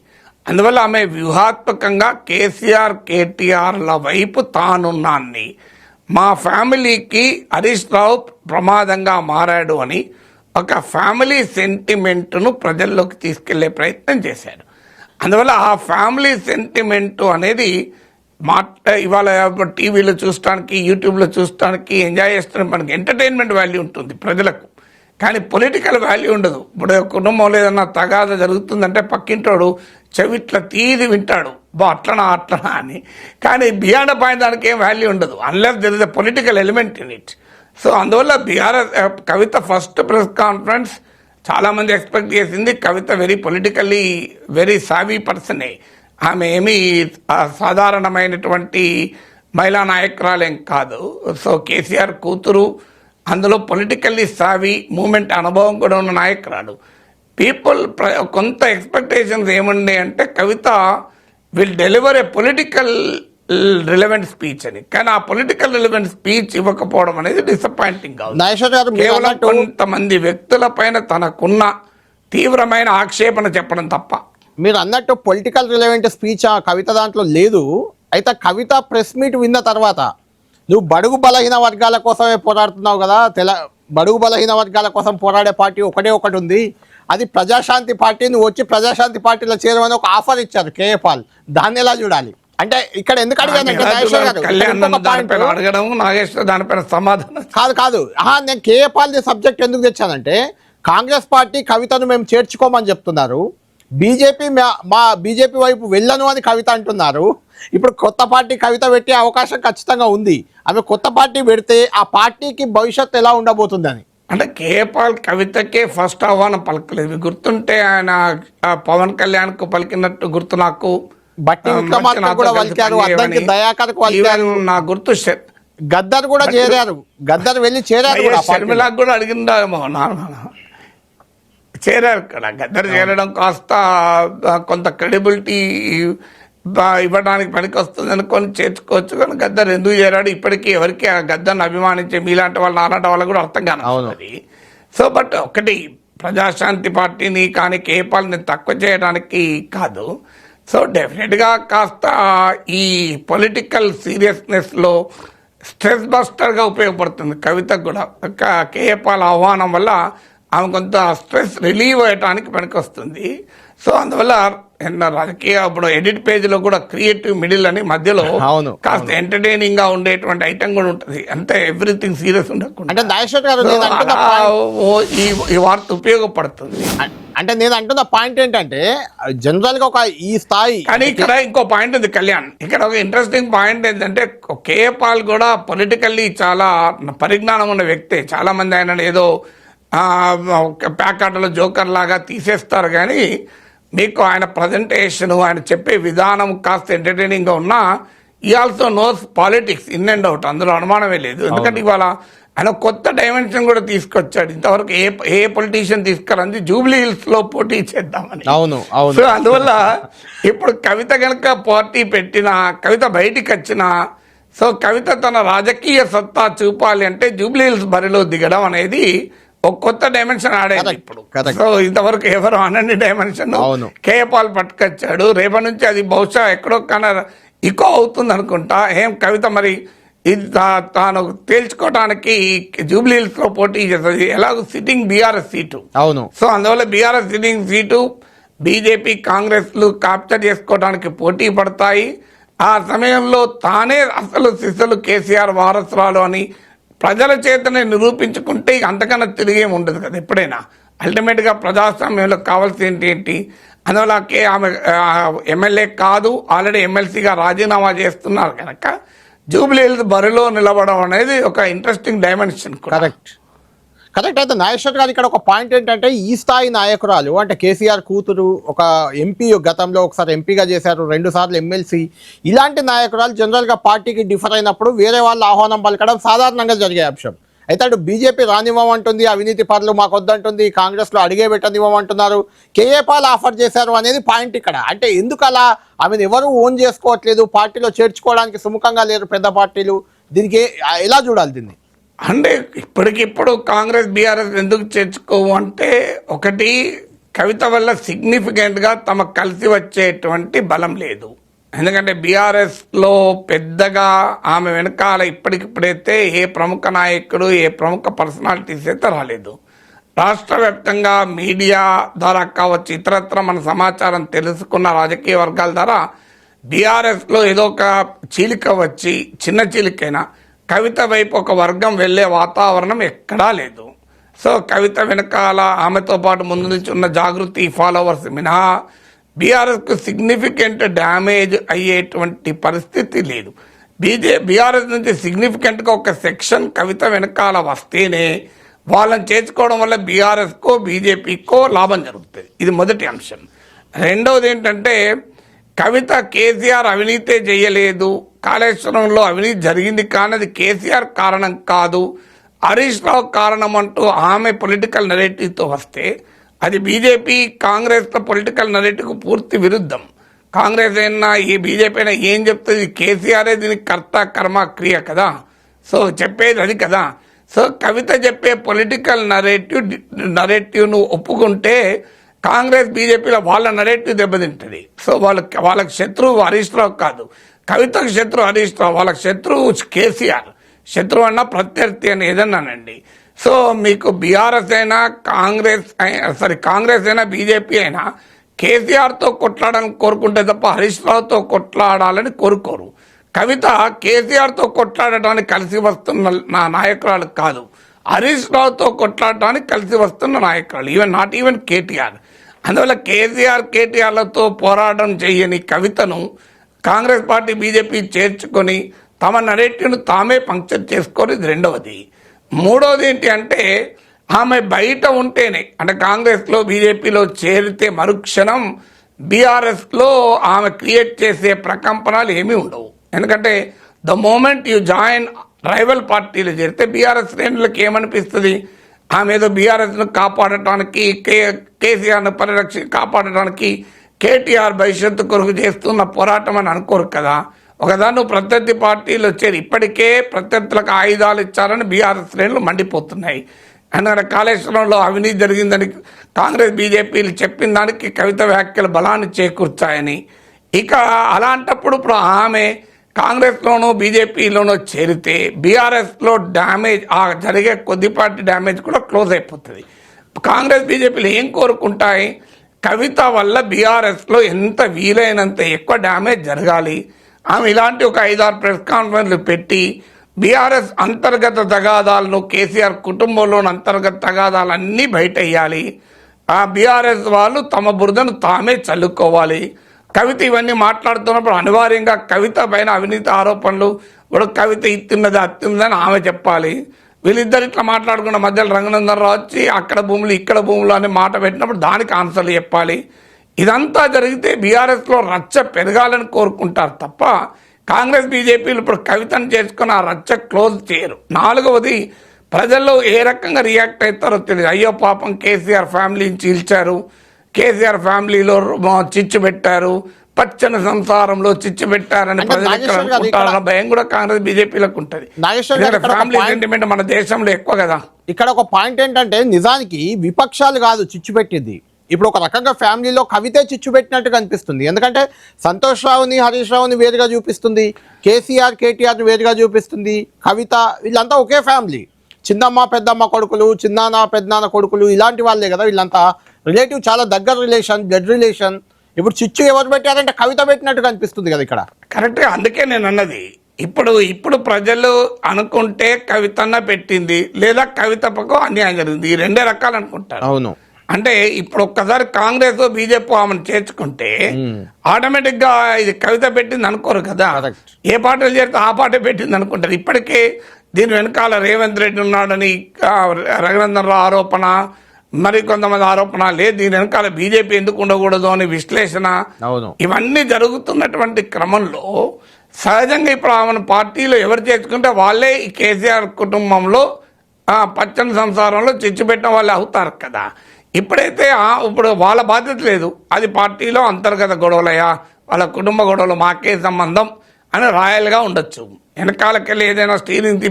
అందువల్ల ఆమె వ్యూహాత్మకంగా కేసీఆర్ కేటీఆర్ల వైపు తానున్నాన్ని, మా ఫ్యామిలీకి హరీష్ రావు ప్రమాదంగా మారాడు అని ఒక ఫ్యామిలీ సెంటిమెంట్ను ప్రజల్లోకి తీసుకెళ్లే ప్రయత్నం చేశారు. అందువల్ల ఆ ఫ్యామిలీ సెంటిమెంట్ అనేది ఇవాళ టీవీలో చూడటానికి, యూట్యూబ్లో చూడటానికి, ఎంజాయ్ చేస్తానికి మనకి ఎంటర్టైన్మెంట్ వాల్యూ ఉంటుంది ప్రజలకు, కానీ పొలిటికల్ వాల్యూ ఉండదు. ఇప్పుడు కుటుంబంలో ఏదన్నా తగాద జరుగుతుందంటే పక్కింటోడు చెవిట్ల తీది వింటాడు, అట్లనా అని. కానీ బియాండ్ పాయింట్ దానికి ఏం వాల్యూ ఉండదు unless there is a political element in it. So అందువల్ల కవిత ఫస్ట్ ప్రెస్ కాన్ఫరెన్స్ చాలామంది ఎక్స్పెక్ట్ చేసింది కవిత పొలిటికల్లీ వెరీ సావీ పర్సనే. ఆమె ఏమీ సాధారణమైనటువంటి మహిళా నాయకురాలేం కాదు. సో కేసీఆర్ కూతురు, అందులో పొలిటికల్లీ సావీ, మూమెంట్ అనుభవం కూడా ఉన్న నాయకురాలు. పీపుల్ కొంత ఎక్స్పెక్టేషన్స్ ఏముండే అంటే Kavitha will deliver a political relevant speech అని, కానీ ఆ పొలిటికల్ రిలవెంట్ స్పీచ్ ఇవ్వకపోవడం అనేది డిసప్పాయింటింగ్ అవుతుంది. కేవలం కొంతమంది వ్యక్తుల పైన తనకున్న తీవ్రమైన ఆక్షేపణ చెప్పడం తప్ప.
మీరు అన్నట్టు పొలిటికల్ రిలవెంట్ స్పీచ్ ఆ కవిత దాంట్లో లేదు. అయితే కవిత ప్రెస్ మీట్ విన్న తర్వాత నువ్వు బడుగు బలహీన వర్గాల కోసమే పోరాడుతున్నావు కదా, బడుగు బలహీన వర్గాల కోసం పోరాడే పార్టీ ఒకటి ఉంది, అది ప్రజాశాంతి పార్టీ, నువ్వు వచ్చి ప్రజాశాంతి పార్టీలో చేరమని ఒక ఆఫర్ ఇచ్చారు కేఏ పాల్. దాన్ని ఎలా చూడాలి అంటే ఇక్కడ ఎందుకు అడిగానంటే కాదు నేను కేఏ పాల్ సబ్జెక్ట్ ఎందుకు తెచ్చానంటే, కాంగ్రెస్ పార్టీ కవితను మేము చేర్చుకోమని చెప్తున్నారు, బీజేపీ వైపు వెళ్ళను అని కవిత అంటున్నారు. ఇప్పుడు కొత్త పార్టీ కవిత పెట్టే అవకాశం ఖచ్చితంగా ఉంది. ఆమె కొత్త పార్టీ పెడితే ఆ పార్టీకి భవిష్యత్తు ఎలా ఉండబోతుందని.
అంటే కేపాల్ కవితకే ఫస్ట్ ఆహ్వానం పలకలేదు. గుర్తుంటే ఆయన పవన్ కళ్యాణ్ కు పలికినట్టు గుర్తు నాకు. నా గుర్తు
గద్దర్ కూడా చేరారు, గద్దర్ వెళ్ళి చేరారు,
షర్మిలాకు కూడా అడిగిందేమో, చేరారు కదా. గద్దర్ చేరడం కాస్త కొంత క్రెడిబిలిటీ ఇవ్వడానికి పనికి వస్తుంది అనుకొని చేర్చుకోవచ్చు, కానీ గద్దర్ ఎందుకు చేరాడు ఇప్పటికీ ఎవరికి ఆ గద్దర్ని అభిమానించే మీలాంటి వాళ్ళు, నాలాంటి వాళ్ళకి కూడా అర్థం కాదు. సో బట్ ఒకటి ప్రజాశాంతి పార్టీని కానీ కేపాల్ని తక్కువ చేయడానికి కాదు. సో డెఫినెట్గా కాస్త ఈ పొలిటికల్ సీరియస్నెస్లో స్ట్రెస్ బస్టర్గా ఉపయోగపడుతుంది కవితకు కూడా. కేపాల్ ఆహ్వానం వల్ల ఆమె కొంత స్ట్రెస్ రిలీవ్ అయ్యడానికి పనికొస్తుంది. సో అందువల్ల రాజకీయ ఇప్పుడు ఎడిట్ పేజీలో కూడా క్రియేటివ్ మిడిల్ అని మధ్యలో కాస్త ఎంటర్టైనింగ్ గా ఉండేటువంటి ఐటమ్ కూడా ఉంటుంది, అంటే ఎవ్రీథింగ్ సీరియస్ ఉండకుండా ఈ వార్త ఉపయోగపడుతుంది.
అంటే నేను అంటున్న పాయింట్ ఏంటంటే జనరల్ గా ఒక ఈ స్థాయి,
కానీ ఇక్కడ ఇంకో పాయింట్ ఉంది కళ్యాణ్. ఇక్కడ ఒక ఇంట్రెస్టింగ్ పాయింట్ ఏంటంటే కేఏ పాల్ కూడా పొలిటికల్లీ చాలా పరిజ్ఞానం ఉన్న వ్యక్తే. చాలా మంది ఆయన ఏదో ప్యాకాటలో జోకర్ లాగా తీసేస్తారు, కానీ మీకు ఆయన ప్రజెంటేషన్, ఆయన చెప్పే విధానం కాస్త ఎంటర్టైనింగ్గా ఉన్నా ఈ also knows politics in and out, అందులో అనుమానమే లేదు. ఎందుకంటే ఇవాళ ఆయన కొత్త డైమెన్షన్ కూడా తీసుకొచ్చాడు. ఇంతవరకు ఏ పొలిటీషియన్ తీసుకురంది జూబ్లీ హిల్స్ లో పోటీ చేద్దామని. సో అందువల్ల ఇప్పుడు కవిత కనుక పార్టీ పెట్టినా, కవిత బయటికి వచ్చినా, సో కవిత తన రాజకీయ సత్తా చూపాలి అంటే జూబ్లీ హిల్స్ బరిలో దిగడం అనేది ఒక కొత్త డైమెన్షన్ ఆడేది ఇప్పుడు. సో ఇంతవరకు ఎవరు అనండి డైమెన్షన్ కేఏ పాల్ పట్టుకొచ్చాడు. రేపటి నుంచి అది బహుశా ఎక్కడో కన్నా ఇకో అవుతుంది అనుకుంటా. ఏం కవిత మరి ఇది తాను తేల్చుకోవడానికి జూబ్లీ హిల్స్ లో పోటీ చేస్తుంది, ఎలాగో సిట్టింగ్ బీఆర్ఎస్ సీటు. సో అందువల్ల BRS sitting seat BJP Congress లు క్యాప్చర్ చేసుకోవడానికి పోటీ పడతాయి. ఆ సమయంలో తానే అసలు సిసలు కేసీఆర్ వారసురాలు అని ప్రజల చేతనే నిరూపించుకుంటే అంతకన్నా తిరిగేమి ఉండదు కదా. ఎప్పుడైనా అల్టిమేట్గా ప్రజాస్వామ్యంలో కావాల్సింది ఏంటి? అందువల్ల ఆమె ఎమ్మెల్యే కాదు, ఆల్రెడీ ఎమ్మెల్సీగా రాజీనామా చేస్తున్నారు కనుక జూబ్లీ హిల్స్ బరిలో నిలబడడం అనేది ఒక ఇంట్రెస్టింగ్ డైమెన్షన్.
కరెక్ట్. అయితే నాగేశ్వర్ గారు ఇక్కడ ఒక పాయింట్ ఏంటంటే, ఈ స్థాయి నాయకురాలు అంటే కేసీఆర్ కూతురు, ఒక ఎంపీ, గతంలో ఒకసారి ఎంపీగా చేశారు, 2 సార్లు ఎమ్మెల్సీ, ఇలాంటి నాయకురాలు జనరల్గా పార్టీకి డిఫర్ అయినప్పుడు వేరే వాళ్ళ ఆహ్వానం పలకడం సాధారణంగా జరిగే అంశం. అయితే అటు బీజేపీ రానివ్వమంటుంది, అవినీతి పరులు మాకు వద్దంటుంది, కాంగ్రెస్లో అడిగే పెట్టనివ్వమంటున్నారు, కేఏ పాల్ ఆఫర్ చేశారు అనేది పాయింట్ ఇక్కడ. అంటే ఎందుకు అలా? ఆమెను ఎవరు ఓన్ చేసుకోవట్లేదు, పార్టీలో చేర్చుకోవడానికి సుముఖంగా లేరు పెద్ద పార్టీలు. దీనికి ఎలా చూడాలి దీన్ని?
అంటే ఇప్పటికిప్పుడు కాంగ్రెస్ బీఆర్ఎస్ ఎందుకు చేర్చుకోవు అంటే, ఒకటి కవిత వల్ల సిగ్నిఫికెంట్గా తమకు కలిసి వచ్చేటువంటి బలం లేదు. ఎందుకంటే బీఆర్ఎస్లో పెద్దగా ఆమె వెనకాల ఇప్పటికిప్పుడైతే ఏ ప్రముఖ నాయకుడు, ఏ ప్రముఖ పర్సనాలిటీస్ అయితే రాలేదు. రాష్ట్ర వ్యాప్తంగా మీడియా ద్వారా కావచ్చు, ఇతరత్ర మన సమాచారం తెలుసుకున్న రాజకీయ వర్గాల ద్వారా బీఆర్ఎస్లో ఏదో ఒక చీలిక వచ్చి, చిన్న చీలికైనా కవిత వైపు ఒక వర్గం వెళ్ళే వాతావరణం ఎక్కడా లేదు. సో కవిత వెనకాల ఆమెతో పాటు ముందు నుంచి ఉన్న జాగృతి ఫాలోవర్స్ మినహా బీఆర్ఎస్కు సిగ్నిఫికెంట్ డ్యామేజ్ అయ్యేటువంటి పరిస్థితి లేదు. బీఆర్ఎస్ నుంచి సిగ్నిఫికెంట్గా ఒక సెక్షన్ కవిత వెనకాల వస్తేనే వాళ్ళని చేర్చుకోవడం వల్ల బీఆర్ఎస్కో బీజేపీకో లాభం జరుగుతుంది. ఇది మొదటి అంశం. రెండవది ఏంటంటే, కవిత కేసీఆర్ అవినీతే చేయలేదు, కాళేశ్వరంలో అవినీతి జరిగింది కానీ అది కేసీఆర్ కారణం కాదు, హరీష్ రావు కారణం అంటూ ఆమె పొలిటికల్ నెరేటివ్తో వస్తే అది బీజేపీ కాంగ్రెస్ పొలిటికల్ నెరేటివ్కు పూర్తి విరుద్ధం. కాంగ్రెస్ అయినా ఈ బీజేపీ అయినా ఏం చెప్తుంది, కేసీఆరే దీనికి కర్త కర్మ క్రియ కదా. సో చెప్పేది అది కదా. సో కవిత చెప్పే పొలిటికల్ నరేటివ్ను ఒప్పుకుంటే కాంగ్రెస్ బీజేపీలో వాళ్ళ నరేటివ్ దెబ్బతింటుంది. సో వాళ్ళకి శత్రువు హరీష్ రావు కాదు, కవితకు శత్రువు హరీష్ రావు, వాళ్ళకి శత్రువు కేసీఆర్. శత్రువు అన్న ప్రత్యర్థి అని ఏదన్నానండి. సో మీకు బీఆర్ఎస్ అయినా కాంగ్రెస్ అయినా బీజేపీ అయినా కేసీఆర్తో కొట్లాడాలని కోరుకుంటే తప్ప హరీష్ రావుతో కొట్లాడాలని కోరుకోరు. కవిత కేసీఆర్తో కొట్లాడటానికి కలిసి వస్తున్న నా నాయకురాలు కాదు, హరీష్ రావుతో కొట్లాడటానికి కలిసి వస్తున్న నాయకురాలు, నాట్ ఈవెన్ కేటీఆర్. అందువల్ల కేటీఆర్లతో పోరాటం చేయని కవితను కాంగ్రెస్ పార్టీ బీజేపీ చేర్చుకొని తమ నరేటివ్ను తామే పంక్చర్ చేసుకొని, ఇది రెండవది. మూడవది ఏంటి అంటే, ఆమె బయట ఉంటేనే, అంటే కాంగ్రెస్లో బీజేపీలో చేరితే మరుక్షణం బీఆర్ఎస్లో ఆమె క్రియేట్ చేసే ప్రకంపనలు ఏమీ ఉండవు. ఎందుకంటే the moment you join rival పార్టీలు చేరితే బీఆర్ఎస్ శ్రేణులకు ఏమనిపిస్తుంది, ఆమె ఏదో బీఆర్ఎస్ను కాపాడటానికి కేసీఆర్ను కాపాడటానికి కేటీఆర్ భవిష్యత్తు కొరకు చేస్తున్న పోరాటం అని అనుకోరు కదా. ఒకదాన్ని ప్రత్యర్థి పార్టీలు వచ్చారు, ఇప్పటికే ప్రత్యర్థులకు ఆయుధాలు ఇచ్చారని బీఆర్ఎస్ శ్రేణులు మండిపోతున్నాయి. ఎందుకంటే కాళేశ్వరంలో అవినీతి జరిగిందని కాంగ్రెస్ బీజేపీలు చెప్పిన దానికి కవిత వ్యాఖ్యలు బలాన్ని చేకూర్చాయని. ఇక అలాంటప్పుడు ఇప్పుడు ఆమె కాంగ్రెస్లోనూ బీజేపీలోనూ చేరితే బీఆర్ఎస్లో డ్యామేజ్, ఆ జరిగే కొద్దిపాటి డ్యామేజ్ కూడా క్లోజ్ అయిపోతుంది. కాంగ్రెస్ బీజేపీలు ఏం కోరుకుంటాయి, కవిత వల్ల బీఆర్ఎస్లో ఎంత వీలైనంత ఎక్కువ డ్యామేజ్ జరగాలి, ఆమె ఇలాంటి ఒక 5-6 ప్రెస్ కాన్ఫరెన్స్లు పెట్టి బీఆర్ఎస్ అంతర్గత తగాదాలను, కేసీఆర్ కుటుంబంలోని అంతర్గత తగాదాలన్నీ బయట వేయాలి, ఆ బీఆర్ఎస్ వాళ్ళు తమ బురదను తామే చల్లుకోవాలి. కవిత ఇవన్నీ మాట్లాడుతున్నప్పుడు అనివార్యంగా కవిత పైన అవినీతి ఆరోపణలు, ఇప్పుడు కవిత ఇస్తున్నది అత్తున్నదని ఆమె చెప్పాలి. వీళ్ళిద్దరు ఇట్లా మాట్లాడుకున్న మధ్యలో రంగనందన్ రావు వచ్చి అక్కడ భూములు ఇక్కడ భూములు అనే మాట పెట్టినప్పుడు దానికి ఆన్సర్లు చెప్పాలి. ఇదంతా జరిగితే బీఆర్ఎస్లో రచ్చ పెరగాలని కోరుకుంటారు తప్ప కాంగ్రెస్ బీజేపీలు ఇప్పుడు కవితను చేసుకుని ఆ రచ్చ క్లోజ్ చేయరు. నాలుగవది, ప్రజల్లో ఏ రకంగా రియాక్ట్ అవుతారో తెలియదు. అయ్యో పాపం కేసీఆర్ ఫ్యామిలీని చీల్చారు, కేసీఆర్ ఫ్యామిలీలో చిచ్చు పెట్టారు, పచ్చని సంసారంలో చిచ్చు పెట్టారని ప్రజలు భయం కూడా కాంగ్రెస్ బీజేపీలకు ఉంటుంది. ఫ్యామిలీ సెంటిమెంట్ మన దేశంలో ఎక్కువ కదా.
ఇక్కడ ఒక పాయింట్ ఏంటంటే, నిజానికి విపక్షాలు కాదు చిచ్చు పెట్టింది. ఇప్పుడు ఒక రకంగా ఫ్యామిలీలో కవితే చిచ్చు పెట్టినట్టుగా అనిపిస్తుంది. ఎందుకంటే సంతోష్ రావుని హరీష్ రావుని వేరుగా చూపిస్తుంది, కేటీఆర్ని వేరుగా చూపిస్తుంది. కవిత వీళ్ళంతా ఒకే ఫ్యామిలీ, చిన్నమ్మ పెద్దమ్మ కొడుకులు, చిన్నాన్న పెద్దనాన్న కొడుకులు, ఇలాంటి వాళ్ళే కదా వీళ్ళంతా. రిలేటివ్ చాలా దగ్గర రిలేషన్, బ్లడ్ రిలేషన్. ఇప్పుడు చిచ్చు ఎవరు పెట్టారంటే కవిత పెట్టినట్టుగా అనిపిస్తుంది కదా ఇక్కడ.
కరెక్ట్గా, అందుకే నేను అన్నది, ఇప్పుడు ప్రజలు అనుకుంటే కవితన్న పెట్టింది లేదా కవితకు అన్యాయం జరిగింది, ఈ రెండే రకాలు అనుకుంటారు.
అవును,
అంటే ఇప్పుడు ఒక్కసారి కాంగ్రెస్ బీజేపీ ఆమెను చేర్చుకుంటే ఆటోమేటిక్ గా ఇది కవిత పెట్టింది అనుకోరు కదా. ఏ పార్టీలు చేరితే ఆ పార్టీ పెట్టింది అనుకుంటారు. ఇప్పటికే దీని వెనకాల రేవంత్ రెడ్డి ఉన్నాడని రఘునందన్ రావు ఆరోపణ, మరి కొంతమంది ఆరోపణ లేదు, దీని వెనకాల బీజేపీ ఎందుకు ఉండకూడదు అని విశ్లేషణ, ఇవన్నీ జరుగుతున్నటువంటి క్రమంలో సహజంగా ఇప్పుడు ఆమెను పార్టీలో ఎవరు చేర్చుకుంటే వాళ్ళే ఈ కేసీఆర్ కుటుంబంలో పచ్చని సంసారంలో చిచ్చు పెట్టిన వాళ్ళే అవుతారు కదా. ఇప్పుడైతే ఇప్పుడు వాళ్ళ బాధ్యత లేదు, అది పార్టీలో అంతర్గత గొడవలయ్యా, వాళ్ళ కుటుంబ గొడవలు, మాకే సంబంధం అని రాయల్గా ఉండొచ్చు. వెనకాలకెళ్ళి ఏదైనా స్టీరింగ్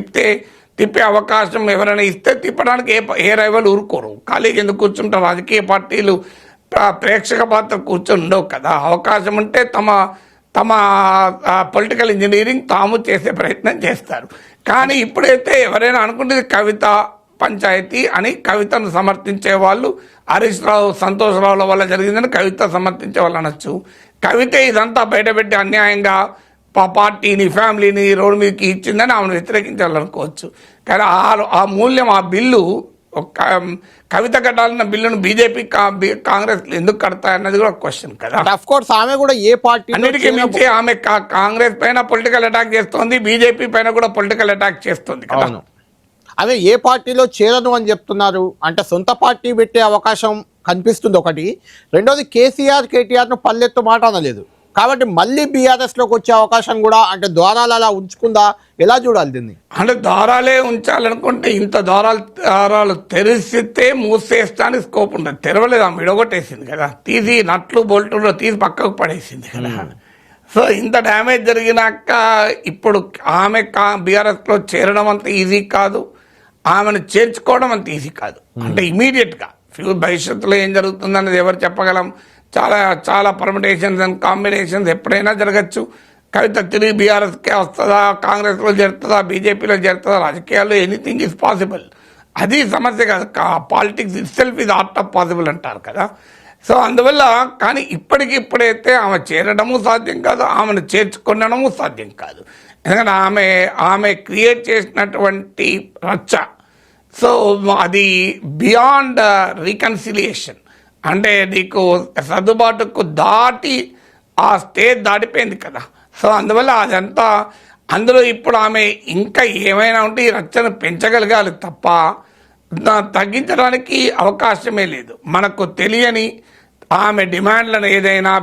తిప్పే అవకాశం ఎవరైనా ఇస్తే తిప్పడానికి ఏ రైవల్ ఊరుకోరు. ఖాళీగా ఎందుకు కూర్చుంటారు? రాజకీయ పార్టీలు ప్రేక్షక పాత్ర కూర్చొని ఉండవు కదా. అవకాశం ఉంటే తమ పొలిటికల్ ఇంజనీరింగ్ తాము చేసే ప్రయత్నం చేస్తారు. కానీ ఇప్పుడైతే ఎవరైనా అనుకుంటే కవిత పంచాయతీ అని కవితను సమర్థించే వాళ్ళు హరీష్ రావు సంతోష్ రావుల వల్ల జరిగిందని కవిత సమర్థించే వాళ్ళు అనొచ్చు. కవిత ఇదంతా బయటపెట్టి అన్యాయంగా పార్టీని ఫ్యామిలీని రోడ్డు మీదకి ఇచ్చిందని ఆమెను వ్యతిరేకించాలనుకోవచ్చు. కానీ ఆ మూల్యం ఆ బిల్లు కవిత కట్టాలన్న బిల్లును బీజేపీ కాంగ్రెస్ ఎందుకు కడతాయన్నది కూడా క్వశ్చన్ కదా.
అఫ్ కోర్స్ ఆమె కూడా ఏ పార్టీ
అన్నిటికీ మించి ఆమె కాంగ్రెస్ పైన పొలిటికల్ అటాక్ చేస్తోంది, బీజేపీ పైన కూడా పొలిటికల్ అటాక్ చేస్తుంది కదా.
అదే ఏ పార్టీలో చేరను అని చెప్తున్నారు అంటే సొంత పార్టీ పెట్టే అవకాశం కనిపిస్తుంది ఒకటి. రెండోది కేసీఆర్ కేటీఆర్ను పల్లెత్తు మాట అనలేదు కాబట్టి మళ్ళీ బీఆర్ఎస్లోకి వచ్చే అవకాశం కూడా అంటే ద్వారాలు అలా ఉంచుకుందా, ఎలా చూడాలి దీన్ని?
అంటే ద్వారాలే ఉంచాలనుకుంటే ఇంత ద్వారాలు తెరిస్తే మూసేస్తానికి స్కోప్ ఉంటుంది. తెరవలేదు, ఆమె విడగొట్టేసింది కదా, తీసి నట్లు బోల్టులో తీసి పక్కకు పడేసింది కదా. సో ఇంత డ్యామేజ్ జరిగినాక ఇప్పుడు ఆమె బీఆర్ఎస్లో చేరడం అంత ఈజీ కాదు, ఆమెను చేర్చుకోవడం అంత ఈజీ కాదు. అంటే ఇమీడియట్గా భవిష్యత్తులో ఏం జరుగుతుంది అనేది ఎవరు చెప్పగలం. చాలా చాలా పర్మిటేషన్స్ అండ్ కాంబినేషన్స్ ఎప్పుడైనా జరగచ్చు. కవిత తిరిగి బీఆర్ఎస్కే వస్తుందా, కాంగ్రెస్లో చేరుతుందా, బీజేపీలో చేరుతుందా, రాజకీయాల్లో ఎనీథింగ్ ఈజ్ పాసిబుల్. అది సమస్య కాదు. పాలిటిక్స్ ఇట్ సెల్ఫ్ ఇది ఆర్ట్ ఆఫ్ పాసిబుల్ అంటారు కదా. సో అందువల్ల కానీ ఇప్పటికిప్పుడైతే ఆమె చేరడము సాధ్యం కాదు, ఆమెను చేర్చుకొనడము సాధ్యం కాదు. ఎందుకంటే ఆమె క్రియేట్ చేసినటువంటి రచ్చ సో అది బియాండ్ రీకన్సిలియేషన్. అంటే నీకు సర్దుబాటుకు దాటి ఆ స్టేజ్ దాటిపోయింది కదా. సో అందువల్ల అదంతా అందులో ఇప్పుడు ఆమె ఇంకా ఏమైనా ఉంటే ఈ రచ్చను పెంచగలగాలి తప్ప తగ్గించడానికి అవకాశమే లేదు. మనకు తెలియని ఆమె డిమాండ్లను ఏదైనా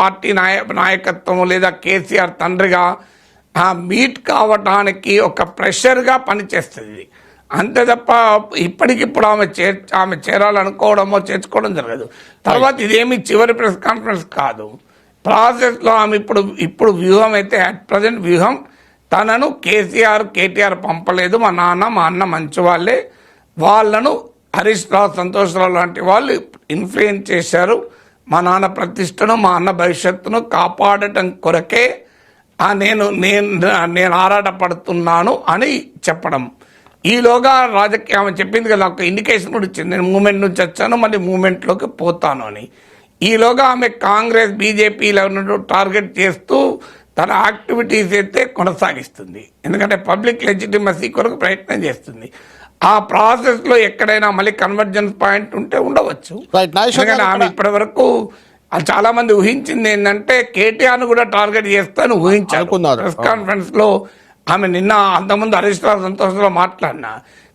పార్టీ నాయకత్వం లేదా కేసీఆర్ తండ్రిగా మీట్ కావడానికి ఒక ప్రెషర్గా పనిచేస్తుంది అంతే తప్ప ఇప్పటికిప్పుడు ఆమె చేరాలనుకోవడమో చేర్చుకోవడం జరగదు. తర్వాత ఇదేమి చివరి ప్రెస్ కాన్ఫరెన్స్ కాదు, ప్రాసెస్లో ఆమె ఇప్పుడు వ్యూహం అయితే అట్ ప్రజెంట్ వ్యూహం తనను కేటీఆర్ పంపలేదు, మా అన్న మంచి వాళ్ళే, వాళ్ళను హరీష్ రావు సంతోష్ రావు లాంటి వాళ్ళు ఇన్ఫ్లుయెన్స్ చేశారు, మా నాన్న ప్రతిష్టను మా అన్న భవిష్యత్తును కాపాడటం కొరకే నేను ఆరాటపడుతున్నాను అని చెప్పడం. ఈలోగా రాజకీయ ఆమె చెప్పింది కదా, ఒక ఇండికేషన్ కూడా ఇచ్చింది, నేను మూమెంట్ నుంచి వచ్చాను మళ్ళీ మూమెంట్లోకి పోతాను అని. ఈలోగా ఆమె కాంగ్రెస్ బీజేపీలను టార్గెట్ చేస్తూ తన యాక్టివిటీస్ అయితే కొనసాగిస్తుంది. ఎందుకంటే పబ్లిక్ లెజిటిమసీ కొరకు ప్రయత్నం చేస్తుంది. ఆ ప్రాసెస్లో ఎక్కడైనా మళ్ళీ కన్వర్జెన్స్ పాయింట్ ఉంటే ఉండవచ్చు. ఎందుకంటే ఆమె ఇప్పటి వరకు చాలా మంది ఊహించింది ఏంటంటే కేటీఆర్ను కూడా టార్గెట్ చేస్తాను ఊహించారు. ప్రెస్ కాన్ఫరెన్స్ లో ఆమె నిన్న అంతకుముందు హరీష్ రావు సంతోషంలో మాట్లాడినా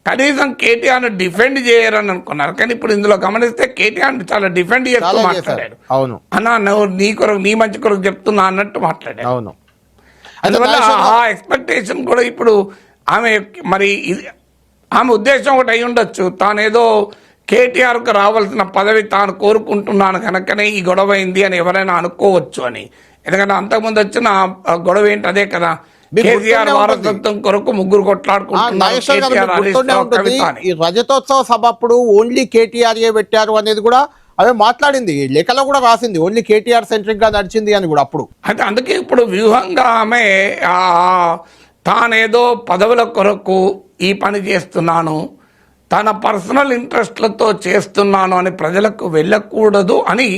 కనీసం కేటీఆర్ను డిఫెండ్ చేయరని అనుకున్నారు. కానీ ఇప్పుడు ఇందులో గమనిస్తే కేటీఆర్ చాలా డిఫెండ్ చేస్తూ మాట్లాడాడు.
అవును
అన్నా నువ్వు నీ మంచి కొరకు చెప్తున్నా అన్నట్టు మాట్లాడాడు.
అవును.
అందువల్ల ఆ ఎక్స్పెక్టేషన్ కూడా ఇప్పుడు ఆమె ఉద్దేశం ఒకటి అయి ఉండొచ్చు, తానేదో కేటీఆర్కు రావాల్సిన పదవి తాను కోరుకుంటున్నాను కనుకనే ఈ గొడవ అయింది అని ఎవరైనా అనుకోవచ్చు అని. ఎందుకంటే అంతకుముందు వచ్చిన గొడవ ఏంటి అదే కదా, కేసీఆర్ వారసత్వం కొరకు ముగ్గురు కొట్లాడుకుంటున్నారు.
ఈ రజతోత్సవ సభ అప్పుడు ఓన్లీ కేటీఆర్ పెట్టారు అనేది కూడా అదే మాట్లాడింది, లెక్కలో కూడా రాసింది, ఓన్లీ కేటీఆర్ సెంట్రిక్ గా నడిచింది అని కూడా అప్పుడు.
అయితే అందుకే ఇప్పుడు వ్యూహంగా ఆమె తానేదో పదవుల కొరకు ఈ పని చేస్తున్నాను, తన పర్సనల్ ఇంట్రెస్ట్లతో చేస్తున్నాను అని ప్రజలకు వెళ్ళకూడదు అని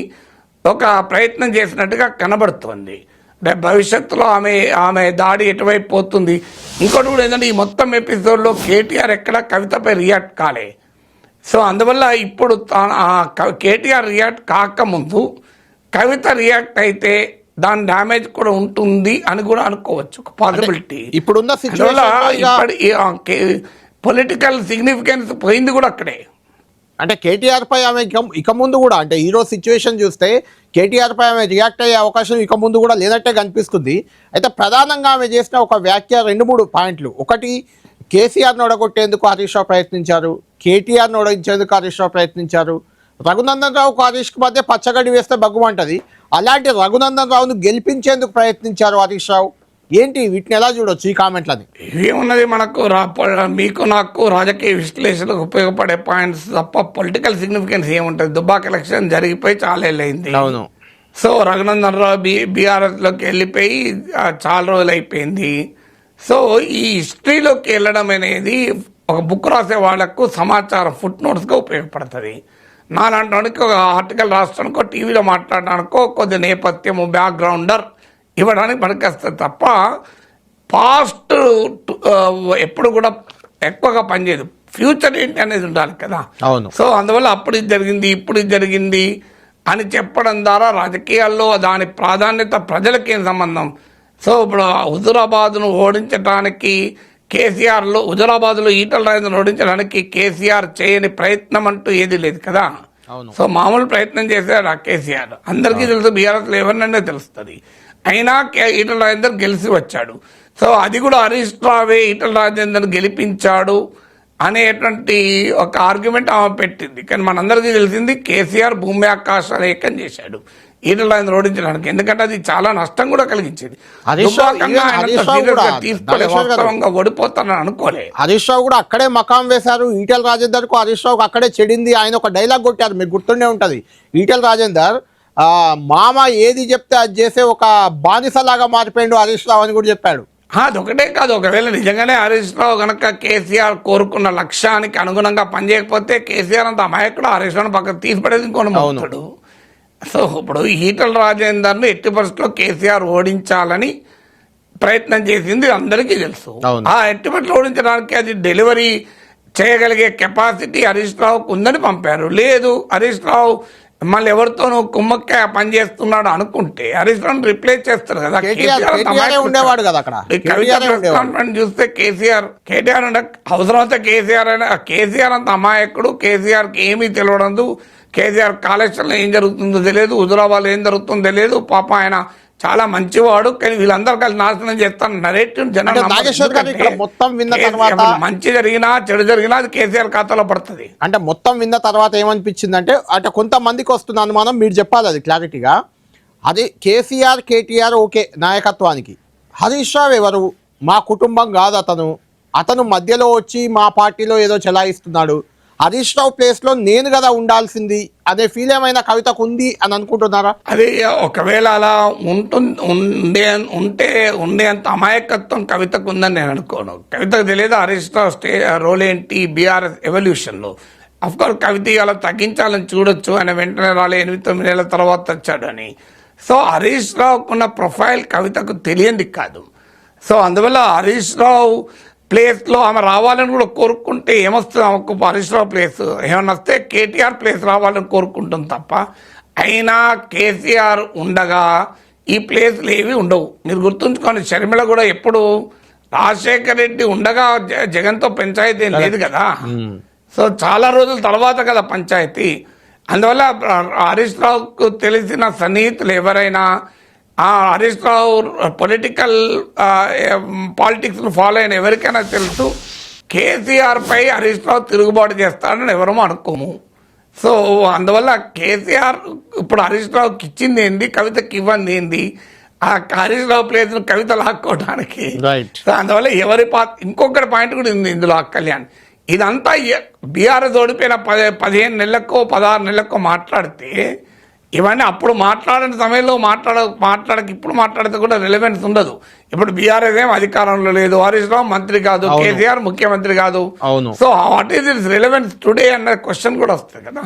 ఒక ప్రయత్నం చేసినట్టుగా కనబడుతోంది. అంటే భవిష్యత్తులో ఆమె దాడి ఎటువైపు పోతుంది. ఇంకోటి కూడా ఏంటంటే ఈ మొత్తం ఎపిసోడ్లో కేటీఆర్ ఎక్కడ కవితపై రియాక్ట్ కాలే. సో అందువల్ల ఇప్పుడు కేటీఆర్ రియాక్ట్ కాకముందు కవిత రియాక్ట్ అయితే దాని డ్యామేజ్ కూడా ఉంటుంది అని కూడా అనుకోవచ్చు, పాసిబిలిటీ.
ఇప్పుడున్న
పొలిటికల్ సిగ్నిఫికెన్స్ పోయింది కూడా అక్కడే.
అంటే కేటీఆర్ పై ఆమె ఇక ముందు కూడా అంటే ఈరోజు సిచ్యువేషన్ చూస్తే కేటీఆర్ పై ఆమె రియాక్ట్ అయ్యే అవకాశం ఇక ముందు కూడా లేనట్టే కనిపిస్తుంది. అయితే ప్రధానంగా ఆమె చేసిన ఒక వ్యాఖ్య 2-3 పాయింట్లు. ఒకటి, కేసీఆర్ను ఓడగొట్టేందుకు హరీష్ రావు ప్రయత్నించారు, కేటీఆర్ను ఓడించేందుకు హరీష్ రావు ప్రయత్నించారు, రఘునందన్ రావుకు హరీష్కి మధ్య పచ్చగడ్డి వేస్తే బగ్గుమంటది, అలాంటి రఘునందన్ రావును గెలిపించేందుకు ప్రయత్నించారు హరీష్ రావు. ఏంటి వీటిని ఎలా చూడొచ్చు ఈ కామెంట్లని?
ఏమున్నది, మనకు మీకు నాకు రాజకీయ విశ్లేషణకు ఉపయోగపడే పాయింట్స్ తప్ప పొలిటికల్ సిగ్నిఫికెన్స్ ఏముంటుంది. దుబ్బాక ఎలక్షన్ జరిగిపోయి చాలా ఏళ్ళైంది.
అవును.
సో రఘునందన్ రావు బీఆర్ఎస్లోకి వెళ్ళిపోయి చాలా రోజులు అయిపోయింది. సో ఈ హిస్టరీలోకి వెళ్ళడం అనేది ఒక బుక్ రాసే వాళ్ళకు సమాచారం ఫుట్ నోట్స్గా ఉపయోగపడుతుంది. నాలాంటి ఒక ఆర్టికల్ రాసడానికో టీవీలో మాట్లాడడానికో కొద్ది నేపథ్యము బ్యాక్గ్రౌండర్ ఇవ్వడానికి పనికొస్తుంది తప్ప పాస్ట్ ఎప్పుడు కూడా ఎక్కువగా పనిచేయదు. ఫ్యూచర్ ఏంటి అనేది ఉండాలి కదా.
అవును.
సో అందువల్ల అప్పుడు ఇది జరిగింది ఇప్పుడు ఇది జరిగింది అని చెప్పడం ద్వారా రాజకీయాల్లో దాని ప్రాధాన్యత ప్రజలకేం సంబంధం. సో ఇప్పుడు హుజూరాబాద్ను ఓడించడానికి కేసీఆర్లో హుజూరాబాద్లో ఈటల రాజేందర్ను ఓడించడానికి కేసీఆర్ చేయని ప్రయత్నం అంటూ ఏది లేదు కదా. సో మామూలు ప్రయత్నం చేశారు ఆ కేసీఆర్. అందరికీ తెలుసు, బీఆర్ఎస్లో ఎవరినైనా తెలుస్తుంది. అయినా ఈటల రాజేందర్ గెలిచి వచ్చాడు. సో అది కూడా హరీష్ రావే ఈటల రాజేందర్ గెలిపించాడు అనేటువంటి ఒక ఆర్గ్యుమెంట్ ఆమె పెట్టింది. కానీ మనందరికీ తెలిసింది కేసీఆర్ భూమి ఆకాశాలు ఏకం చేశాడు ఈటల రాజేందర్ ఓడించడానికి. ఎందుకంటే అది చాలా నష్టం కూడా కలిగించింది. ఓడిపోతానని అనుకోలే.
హరీష్ రావు కూడా అక్కడే మకాం వేశారు. ఈటల రాజేందర్ కు హరీష్ రావుకు అక్కడే చెడింది. ఆయన ఒక డైలాగ్ కొట్టారు, మీకు గుర్తుండే ఉంటది. ఈటల రాజేందర్ మామ ఏది చెప్తే అది చేసే ఒక బానిసలాగా మారిపోయిండు హరీష్ రావు అని కూడా చెప్పాడు.
అది ఒకటే కాదు, ఒకవేళ నిజంగానే హరీష్ రావు కనుక కేసీఆర్ కోరుకున్న లక్ష్యానికి అనుగుణంగా పనిచేయకపోతే కేసీఆర్ అంత అమాయకుడు హరీష్ రావు పక్కన తీసిపడేది ఇంకొని మోస్తాడు. సో ఇప్పుడు ఈటల రాజేందర్ను ఎట్టి పరిస్థితుల్లో కేసీఆర్ ఓడించాలని ప్రయత్నం చేసింది అందరికీ తెలుసు. ఆ ఎట్టి పరిస్థితుల్లో ఓడించడానికి అది డెలివరీ చేయగలిగే కెపాసిటీ హరీష్ రావుకు ఉందని పంపారు. లేదు హరీష్ రావు మళ్ళీ ఎవరితోనూ కుమ్మక్కాయ పనిచేస్తున్నాడు అనుకుంటే హరీష్ రావు రిప్లేస్ చేస్తారు కదా.
ఉండేవాడు కదా అక్కడ.
చూస్తే కేటీఆర్ అవసరం అయితే కేసీఆర్ అంత అమాయకుడు. కేసీఆర్కి ఏమీ తెలియదు. కేసీఆర్ కాళేశ్వరంలో ఏం జరుగుతుందో తెలియదు, హుజూరాబాద్లో ఏం జరుగుతుందో తెలియదు. పాప ఆయన చాలా మంచివాడు. కానీ వీళ్ళందరూ కలిసి నాశనం చేస్తాను నరేటివ్ జనాలు మంచి జరిగినా చెడు జరిగినా అది కేసీఆర్ ఖాతాలో పడుతుంది.
అంటే మొత్తం విన్న తర్వాత ఏమనిపించింది అంటే కొంతమందికి వస్తున్న అనుమానం, మీరు చెప్పాలి అది క్లారిటీగా. అది కేసీఆర్ కేటీఆర్ ఓకే నాయకత్వానికి, హరీష్ రావు ఎవరు, మా కుటుంబం కాదు అతను మధ్యలో వచ్చి మా పార్టీలో ఏదో చెలాయిస్తున్నాడు, హరీష్ రావు ప్లేస్ లో నేను కదా ఉండాల్సింది అదే ఫీల్ ఏమైనా కవితకు ఉంది అని అనుకుంటున్నారా?
అది ఒకవేళ అలా ఉండేంత అమాయకత్వం కవితకు ఉందని నేను అనుకోను. కవితకు తెలియదు హరీష్ రావు రోల్ ఏంటి బీఆర్ఎస్ ఎవల్యూషన్లో. అఫ్కోర్స్ కవిత అలా తగ్గించాలని చూడొచ్చు, ఆయన వెంటనే 8-9 ఏళ్ల తర్వాత వచ్చాడు అని. సో హరీష్ రావుకున్న ప్రొఫైల్ కవితకు తెలియంది కాదు. సో అందువల్ల హరీష్ రావు ప్లేస్లో ఆమె రావాలని కూడా కోరుకుంటే ఏమొస్తుంది ఆమెకు? హరీష్ రావు ప్లేస్ ఏమన్నా వస్తే కేటీఆర్ ప్లేస్ రావాలని కోరుకుంటుంది తప్ప, అయినా కేసీఆర్ ఉండగా ఈ ప్లేస్లు ఏవి ఉండవు. మీరు గుర్తుంచుకోండి, షర్మిల కూడా ఎప్పుడు రాజశేఖర్ రెడ్డి ఉండగా జగన్తో పంచాయతీ ఏం లేదు కదా. సో చాలా రోజుల తర్వాత కదా పంచాయతీ. అందువల్ల హరీష్ రావుకు తెలిసిన సన్నిహితులు ఎవరైనా హరీష్ రావు పాలిటిక్స్ను ఫాలో అయిన ఎవరికైనా తెలుసు కేసీఆర్ పై హరీష్ రావు తిరుగుబాటు చేస్తాడని ఎవరూ అనుకోము. సో అందువల్ల కేసీఆర్ ఇప్పుడు హరీష్ రావుకి ఇచ్చింది ఏంది, కవితకి ఇవ్వండి ఏంది, ఆ హరీష్ రావు ప్లేస్ను కవిత లాక్కోవడానికి. సో అందువల్ల ఇంకొకటి పాయింట్ కూడా ఉంది ఇందులో కళ్యాణ్. ఇదంతా బీఆర్ఎస్ ఓడిపోయిన 15 నెలలకో 16 నెలలకో మాట్లాడితే ఇవన్నీ అప్పుడు మాట్లాడిన సమయంలో మాట్లాడక ఇప్పుడు మాట్లాడితే కూడా రిలవెన్స్ ఉండదు. ఇప్పుడు బీఆర్ఎస్ ఏం అధికారంలో లేదు, హరీష్ రావు మంత్రి కాదు, కేసీఆర్ ముఖ్యమంత్రి కాదు. So what is its relevance today అన్న క్వశ్చన్ కూడా వస్తుంది కదా.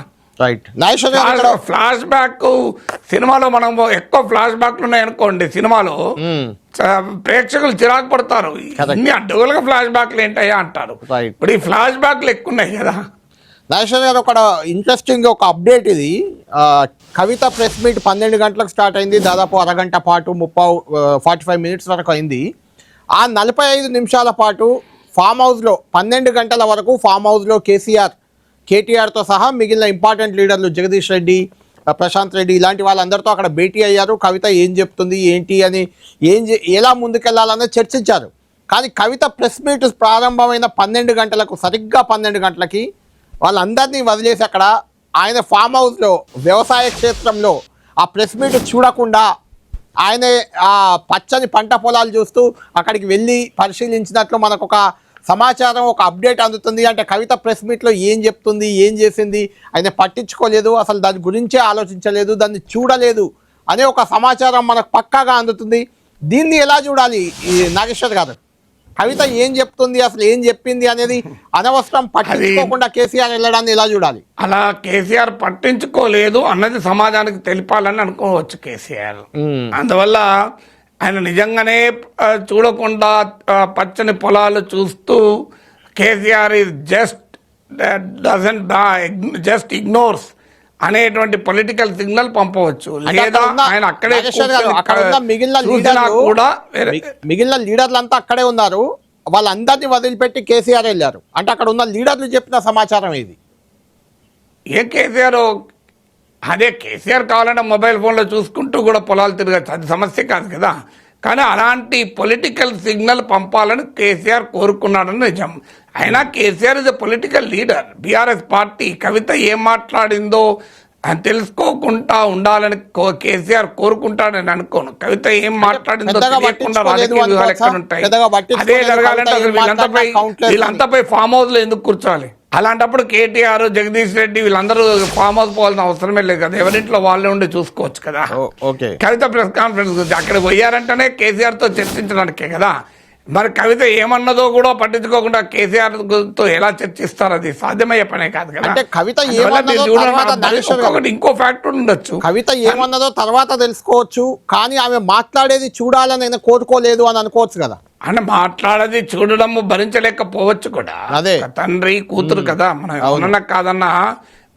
ఫ్లాష్ బ్యాక్ సినిమాలో మనం ఎక్కువ ఫ్లాష్ బ్యాక్లు ఉన్నాయనుకోండి, సినిమాలో ప్రేక్షకులు చిరాకు పడతారు, ఇన్ని అడ్డగోలుగా ఫ్లాష్ బ్యాక్లు ఏంటయ్యా అంటారు. ఇప్పుడు ఈ ఫ్లాష్ బ్యాక్లు ఎక్కువ ఉన్నాయి కదా.
నాగేశ్వర గారు ఒక ఇంట్రెస్టింగ్ ఒక అప్డేట్ ఇది. కవిత ప్రెస్ మీట్ 12 గంటలకు స్టార్ట్ అయింది, దాదాపు అరగంట పాటు 45 మినిట్స్ వరకు అయింది. ఆ 45 నిమిషాల పాటు ఫామ్ హౌస్లో 12 గంటల వరకు ఫామ్ హౌస్లో కేటీఆర్తో సహా మిగిలిన ఇంపార్టెంట్ లీడర్లు జగదీష్ రెడ్డి, ప్రశాంత్ రెడ్డి ఇలాంటి వాళ్ళందరితో అక్కడ భేటీ అయ్యారు. కవిత ఏం చెప్తుంది ఏంటి అని ఎలా ముందుకెళ్లాలన్నది చర్చించారు. కానీ కవిత ప్రెస్ మీట్ ప్రారంభమైన 12 గంటలకు సరిగ్గా 12 గంటలకి వాళ్ళందరినీ వదిలేసి అక్కడ ఆయన ఫామ్ హౌస్లో వ్యవసాయ క్షేత్రంలో ఆ ప్రెస్ మీట్ చూడకుండా ఆయన ఆ పచ్చని పంట పొలాలు చూస్తూ అక్కడికి వెళ్ళి పరిశీలించినట్లు మనకు ఒక సమాచారం, ఒక అప్డేట్ అందుతుంది. అంటే కవిత ప్రెస్ మీట్లో ఏం చెప్తుంది, ఏం చేసింది ఆయన పట్టించుకోలేదు, అసలు దాని గురించే ఆలోచించలేదు, దాన్ని చూడలేదు అనే ఒక సమాచారం మనకు పక్కాగా అందుతుంది. దీన్ని ఎలా చూడాలి ఈ నాగేశ్వర్ గారు? కవిత ఏం చెప్తుంది, అసలు ఏం చెప్పింది అనేది అనవసరం పట్టించుకోకుండా కేసీఆర్ వెళ్ళడాన్ని ఎలా చూడాలి?
అలా కేసీఆర్ పట్టించుకోలేదు అన్నది సమాజానికి తెలిపాలని అనుకోవచ్చు కేసీఆర్. అందువల్ల ఆయన నిజంగానే చూడకుండా పచ్చని పొలాలు చూస్తూ కేసీఆర్ ఇస్ జస్ట్ ఇగ్నోర్స్ అనేటువంటి పొలిటికల్ సిగ్నల్ పంపవచ్చు. లేదా ఆయన అక్కడే కూడా
మిగిలిన లీడర్లు అంతా అక్కడే ఉన్నారు, వాళ్ళందరినీ వదిలిపెట్టి కేసీఆర్ వెళ్ళారు అంటే అక్కడ ఉన్న లీడర్లు చెప్పిన సమాచారం ఇది.
ఏ కేసీఆర్ అదే కేసీఆర్ కావాలంటే మొబైల్ ఫోన్లో చూసుకుంటూ కూడా పొలాలు తిరగచ్చు, అది సమస్య కాదు కదా. కానీ అలాంటి పొలిటికల్ సిగ్నల్ పంపాలని కేసీఆర్ కోరుకున్నాడని నిజం. అయినా KCR is a political leader, BRS party. కవిత ఏం మాట్లాడిందో తెలుసుకోకుండా ఉండాలని కేసీఆర్ కోరుకుంటాడని అనుకోను. కవిత ఏం మాట్లాడిందో తెలియకుండా రాజకీయ వ్యూహాలు ఎక్కడ ఉంటాయి? అదే జరగాలంటే అసలు వీళ్ళంతాపై ఫామ్ హౌస్ లో ఎందుకు కూర్చోవాలి? అలాంటప్పుడు కేటీఆర్, జగదీష్ రెడ్డి వీళ్ళందరూ ఫామ్ హౌస్ పోవాల్సిన అవసరమే లేదు కదా, ఎవరింట్లో వాళ్ళే ఉండి చూసుకోవచ్చు కదా. కవిత ప్రెస్ కాన్ఫరెన్స్ గురించి అక్కడికి పోయారంటేనే కేసీఆర్ తో చర్చించడానికే కదా. మరి కవిత ఏమన్నదో కూడా పట్టించుకోకుండా కేసీఆర్ తో ఎలా చర్చిస్తారు? అది సాధ్యమయ్యే పనే కాదు కదా. ఇంకో ఫ్యాక్టర్ ఉండొచ్చు,
కవిత ఏమన్నదో తర్వాత తెలుసుకోవచ్చు, కానీ ఆమె మాట్లాడేది చూడాలని ఆయన కోరుకోలేదు అని అనుకోవచ్చు కదా.
అంటే మాట్లాడేది చూడడం భరించలేకపోవచ్చు కూడా.
అదే
తండ్రి కూతురు కదా, మనం అవునన్నా కాదన్నా.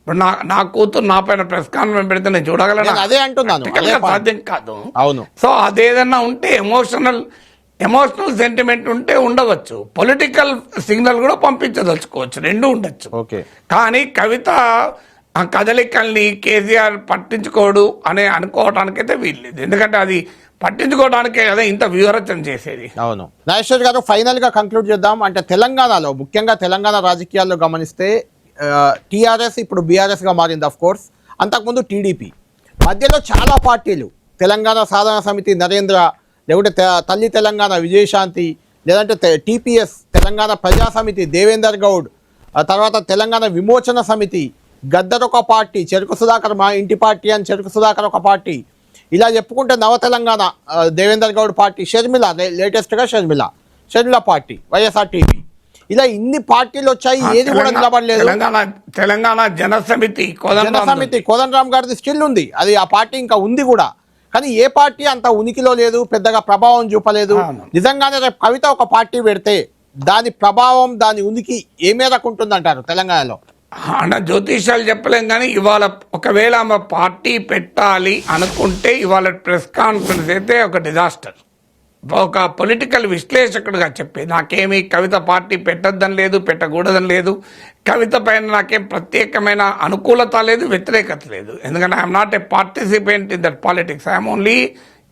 ఇప్పుడు నా కూతురు నా పైన ప్రెస్ కాన్ఫరెన్స్ పెడితే నేను చూడగలను,
అదే అంటున్నాను,
సాధ్యం కాదు.
అవును.
సో అదేదన్నా ఉంటే ఎమోషనల్ సెంటిమెంట్ ఉంటే ఉండవచ్చు, పొలిటికల్ సిగ్నల్ కూడా పంపించదలుచుకోవచ్చు, రెండు ఉండొచ్చు. కానీ కవిత ఆ కదలికల్ని కేసీఆర్ పట్టించుకోడు అని అనుకోవడానికైతే వీల్లేదు, ఎందుకంటే అది పట్టించుకోవడానికే కదా ఇంత వ్యూహరచన చేసేది.
అవును. నాగేశ్వర్ గారు, ఫైనల్ గా కంక్లూడ్ చేద్దాం. అంటే తెలంగాణలో, ముఖ్యంగా తెలంగాణ రాజకీయాల్లో గమనిస్తే టీఆర్ఎస్ ఇప్పుడు బీఆర్ఎస్ గా మారింది. ఆఫ్ కోర్స్ అంతకుముందు టీడీపీ, మధ్యలో చాలా పార్టీలు, తెలంగాణ సాధన సమితి నరేంద్ర, లేకుంటే తల్లి తెలంగాణ విజయశాంతి, లేదంటే టీపీఎస్ తెలంగాణ ప్రజా సమితి దేవేందర్ గౌడ్, తర్వాత తెలంగాణ విమోచన సమితి, గద్దర్ ఒక పార్టీ, చెరుకు సుధాకర్ మా ఇంటి పార్టీ అని చెరుకు సుధాకర్ ఒక పార్టీ, ఇలా చెప్పుకుంటే నవ తెలంగాణ దేవేందర్ గౌడ్ పార్టీ, షర్మిల లేటెస్ట్గా షర్మిల పార్టీ, వైఎస్ఆర్టీపీ, ఇలా ఇన్ని పార్టీలు వచ్చాయి, ఏది కూడా నిలబడలేదు.
తెలంగాణ జనసమితి
కోదండరామ్ గారిది స్టిల్ ఉంది, అది ఆ పార్టీ ఇంకా ఉంది కూడా, కానీ ఏ పార్టీ అంత ఉనికిలో లేదు, పెద్దగా ప్రభావం చూపలేదు. నిజంగానే రేపు కవిత ఒక పార్టీ పెడితే దాని ప్రభావం, దాని ఉనికి ఏ మేరకు ఉంటుందంటారు తెలంగాణలో?
అన్న జ్యోతిషాలు చెప్పలేం, కానీ ఇవాళ ఒకవేళ ఆమె పార్టీ పెట్టాలి అనుకుంటే ఇవాళ ప్రెస్ కాన్ఫరెన్స్ అయితే ఒక డిజాస్టర్. ఒక పొలిటికల్ విశ్లేషకుడుగా చెప్పి నాకేమీ కవిత పార్టీ పెట్టద్దని లేదు, పెట్టకూడదని లేదు, కవిత పైన నాకేం ప్రత్యేకమైన అనుకూలత లేదు, వ్యతిరేకత లేదు. ఎందుకంటే I'm not a participant in that politics, I'm only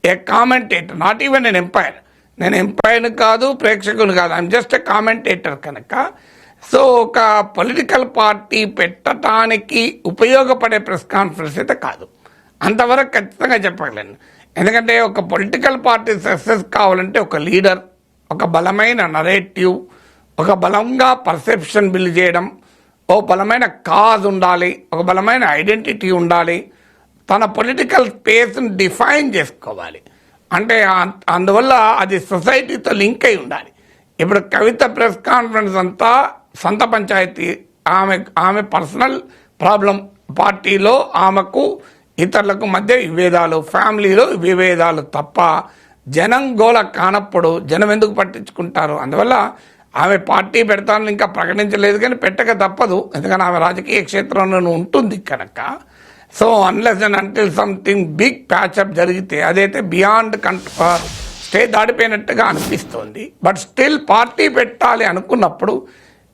a commentator, not even an umpire. నేను ఎంపైర్ని కాదు, ప్రేక్షకుని కాదు, ఐఎమ్ జస్ట్ ఏ కామెంటేటర్. కనుక సో ఒక పొలిటికల్ పార్టీ పెట్టడానికి ఉపయోగపడే ప్రెస్ కాన్ఫరెన్స్ అయితే కాదు, అంతవరకు ఖచ్చితంగా చెప్పగలను. ఎందుకంటే ఒక పొలిటికల్ పార్టీ సక్సెస్ కావాలంటే ఒక లీడర్, ఒక బలమైన నరేటివ్, ఒక బలంగా పర్సెప్షన్ బిల్డ్ చేయడం, ఓ బలమైన కాజ్ ఉండాలి, ఒక బలమైన ఐడెంటిటీ ఉండాలి, తన పొలిటికల్ స్పేస్ని డిఫైన్ చేసుకోవాలి. అంటే అందువల్ల అది సొసైటీతో లింక్ అయి ఉండాలి. ఇప్పుడు కవిత ప్రెస్ కాన్ఫరెన్స్ అంతా సొంత పంచాయతీ, ఆమె పర్సనల్ ప్రాబ్లం, పార్టీలో ఆమెకు ఇతరులకు మధ్య విభేదాలు, ఫ్యామిలీలో విభేదాలు తప్ప జనం గోల కానప్పుడు జనం ఎందుకు పట్టించుకుంటారు? అందువల్ల ఆమె పార్టీ పెడతానని ఇంకా ప్రకటించలేదు, కానీ పెట్టక తప్పదు, ఎందుకంటే ఆమె రాజకీయ క్షేత్రంలో ఉంటుంది కనుక. So unless and until something big patch up జరిగితే అదైతే బియాండ్ స్టేజ్ దాటిపోయినట్టుగా అనిపిస్తుంది. బట్ స్టిల్ పార్టీ పెట్టాలి అనుకున్నప్పుడు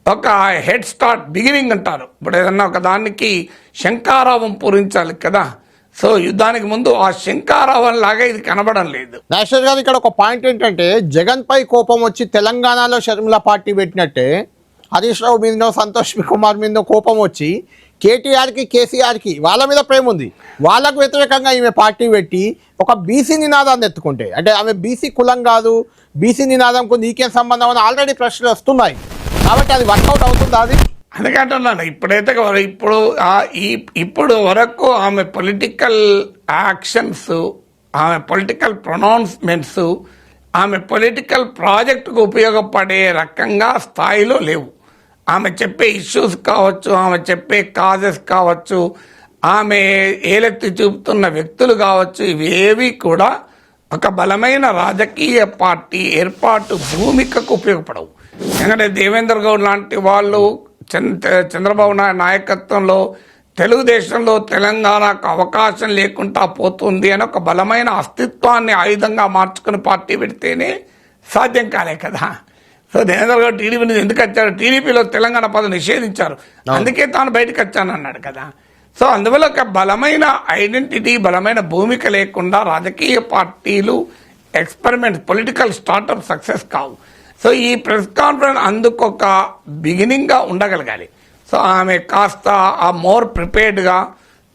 ఒక హెడ్ స్టార్ట్, బిగినింగ్ అంటారు. ఇప్పుడు ఏదన్నా ఒక దానికి శంఖారావం పూరించాలి కదా, సో యుద్ధానికి ముందు ఆ శంఖారావం లాగా ఇది కనబడం లేదు.
నాగేశ్వర్ గారు, ఇక్కడ ఒక పాయింట్ ఏంటంటే జగన్ పై కోపం వచ్చి తెలంగాణలో షర్మిల పార్టీ పెట్టినట్టే హరీష్ రావు మీదనో సంతోష్ కుమార్ మీదనో కోపం వచ్చి కేటీఆర్కి కేసీఆర్కి వాళ్ళ మీద ప్రేమ ఉంది, వాళ్ళకు వ్యతిరేకంగా ఈమె పార్టీ పెట్టి ఒక బీసీ నినాదాన్ని ఎత్తుకుంటే, అంటే ఆమె బీసీ కులం కాదు, బీసీ నినాదంకు నీకేం సంబంధం అని ఆల్రెడీ ప్రశ్నలు వస్తున్నాయి, కాబట్టి అది వర్కౌట్ అవుతుందా? అది
అందుకంటున్నాను. ఇప్పుడైతే ఇప్పుడు వరకు ఆమె పొలిటికల్ యాక్షన్స్, ఆమె పొలిటికల్ ప్రొనౌన్స్మెంట్స్ ఆమె పొలిటికల్ ప్రాజెక్టుకు ఉపయోగపడే రకంగా స్థాయిలో లేవు. ఆమె చెప్పే ఇష్యూస్ కావచ్చు, ఆమె చెప్పే కాజెస్ కావచ్చు, ఆమె ఏలెత్తి చూపుతున్న వ్యక్తులు కావచ్చు, ఇవేవి కూడా ఒక బలమైన రాజకీయ పార్టీ ఏర్పాటు భూమికకు ఉపయోగపడవు. ఎందుకంటే దేవేంద్ర గౌడ్ లాంటి వాళ్ళు చంద్రబాబు నాయుడు నాయకత్వంలో తెలుగుదేశంలో తెలంగాణకు అవకాశం లేకుండా పోతుంది అని ఒక బలమైన అస్తిత్వాన్ని ఆయుధంగా మార్చుకుని పార్టీ పెడితేనే సాధ్యం కాలే కదా. సో దేవేంద్ర గౌడ్ టీడీపీ నుంచి ఎందుకు వచ్చారు? టీడీపీలో తెలంగాణ పదవి నిషేధించారు, అందుకే తాను బయటకు వచ్చాను అన్నాడు కదా. సో అందువల్ల ఒక బలమైన ఐడెంటిటీ, బలమైన భూమిక లేకుండా రాజకీయ పార్టీలు ఎక్స్పెరిమెంట్, పొలిటికల్ స్టార్టప్ సక్సెస్ కావు. సో ఈ ప్రెస్ కాన్ఫరెన్స్ అందుకు ఒక బిగినింగ్గా ఉండగలగాలి. సో ఆమె కాస్త ఆ మోర్ ప్రిపేర్డ్గా,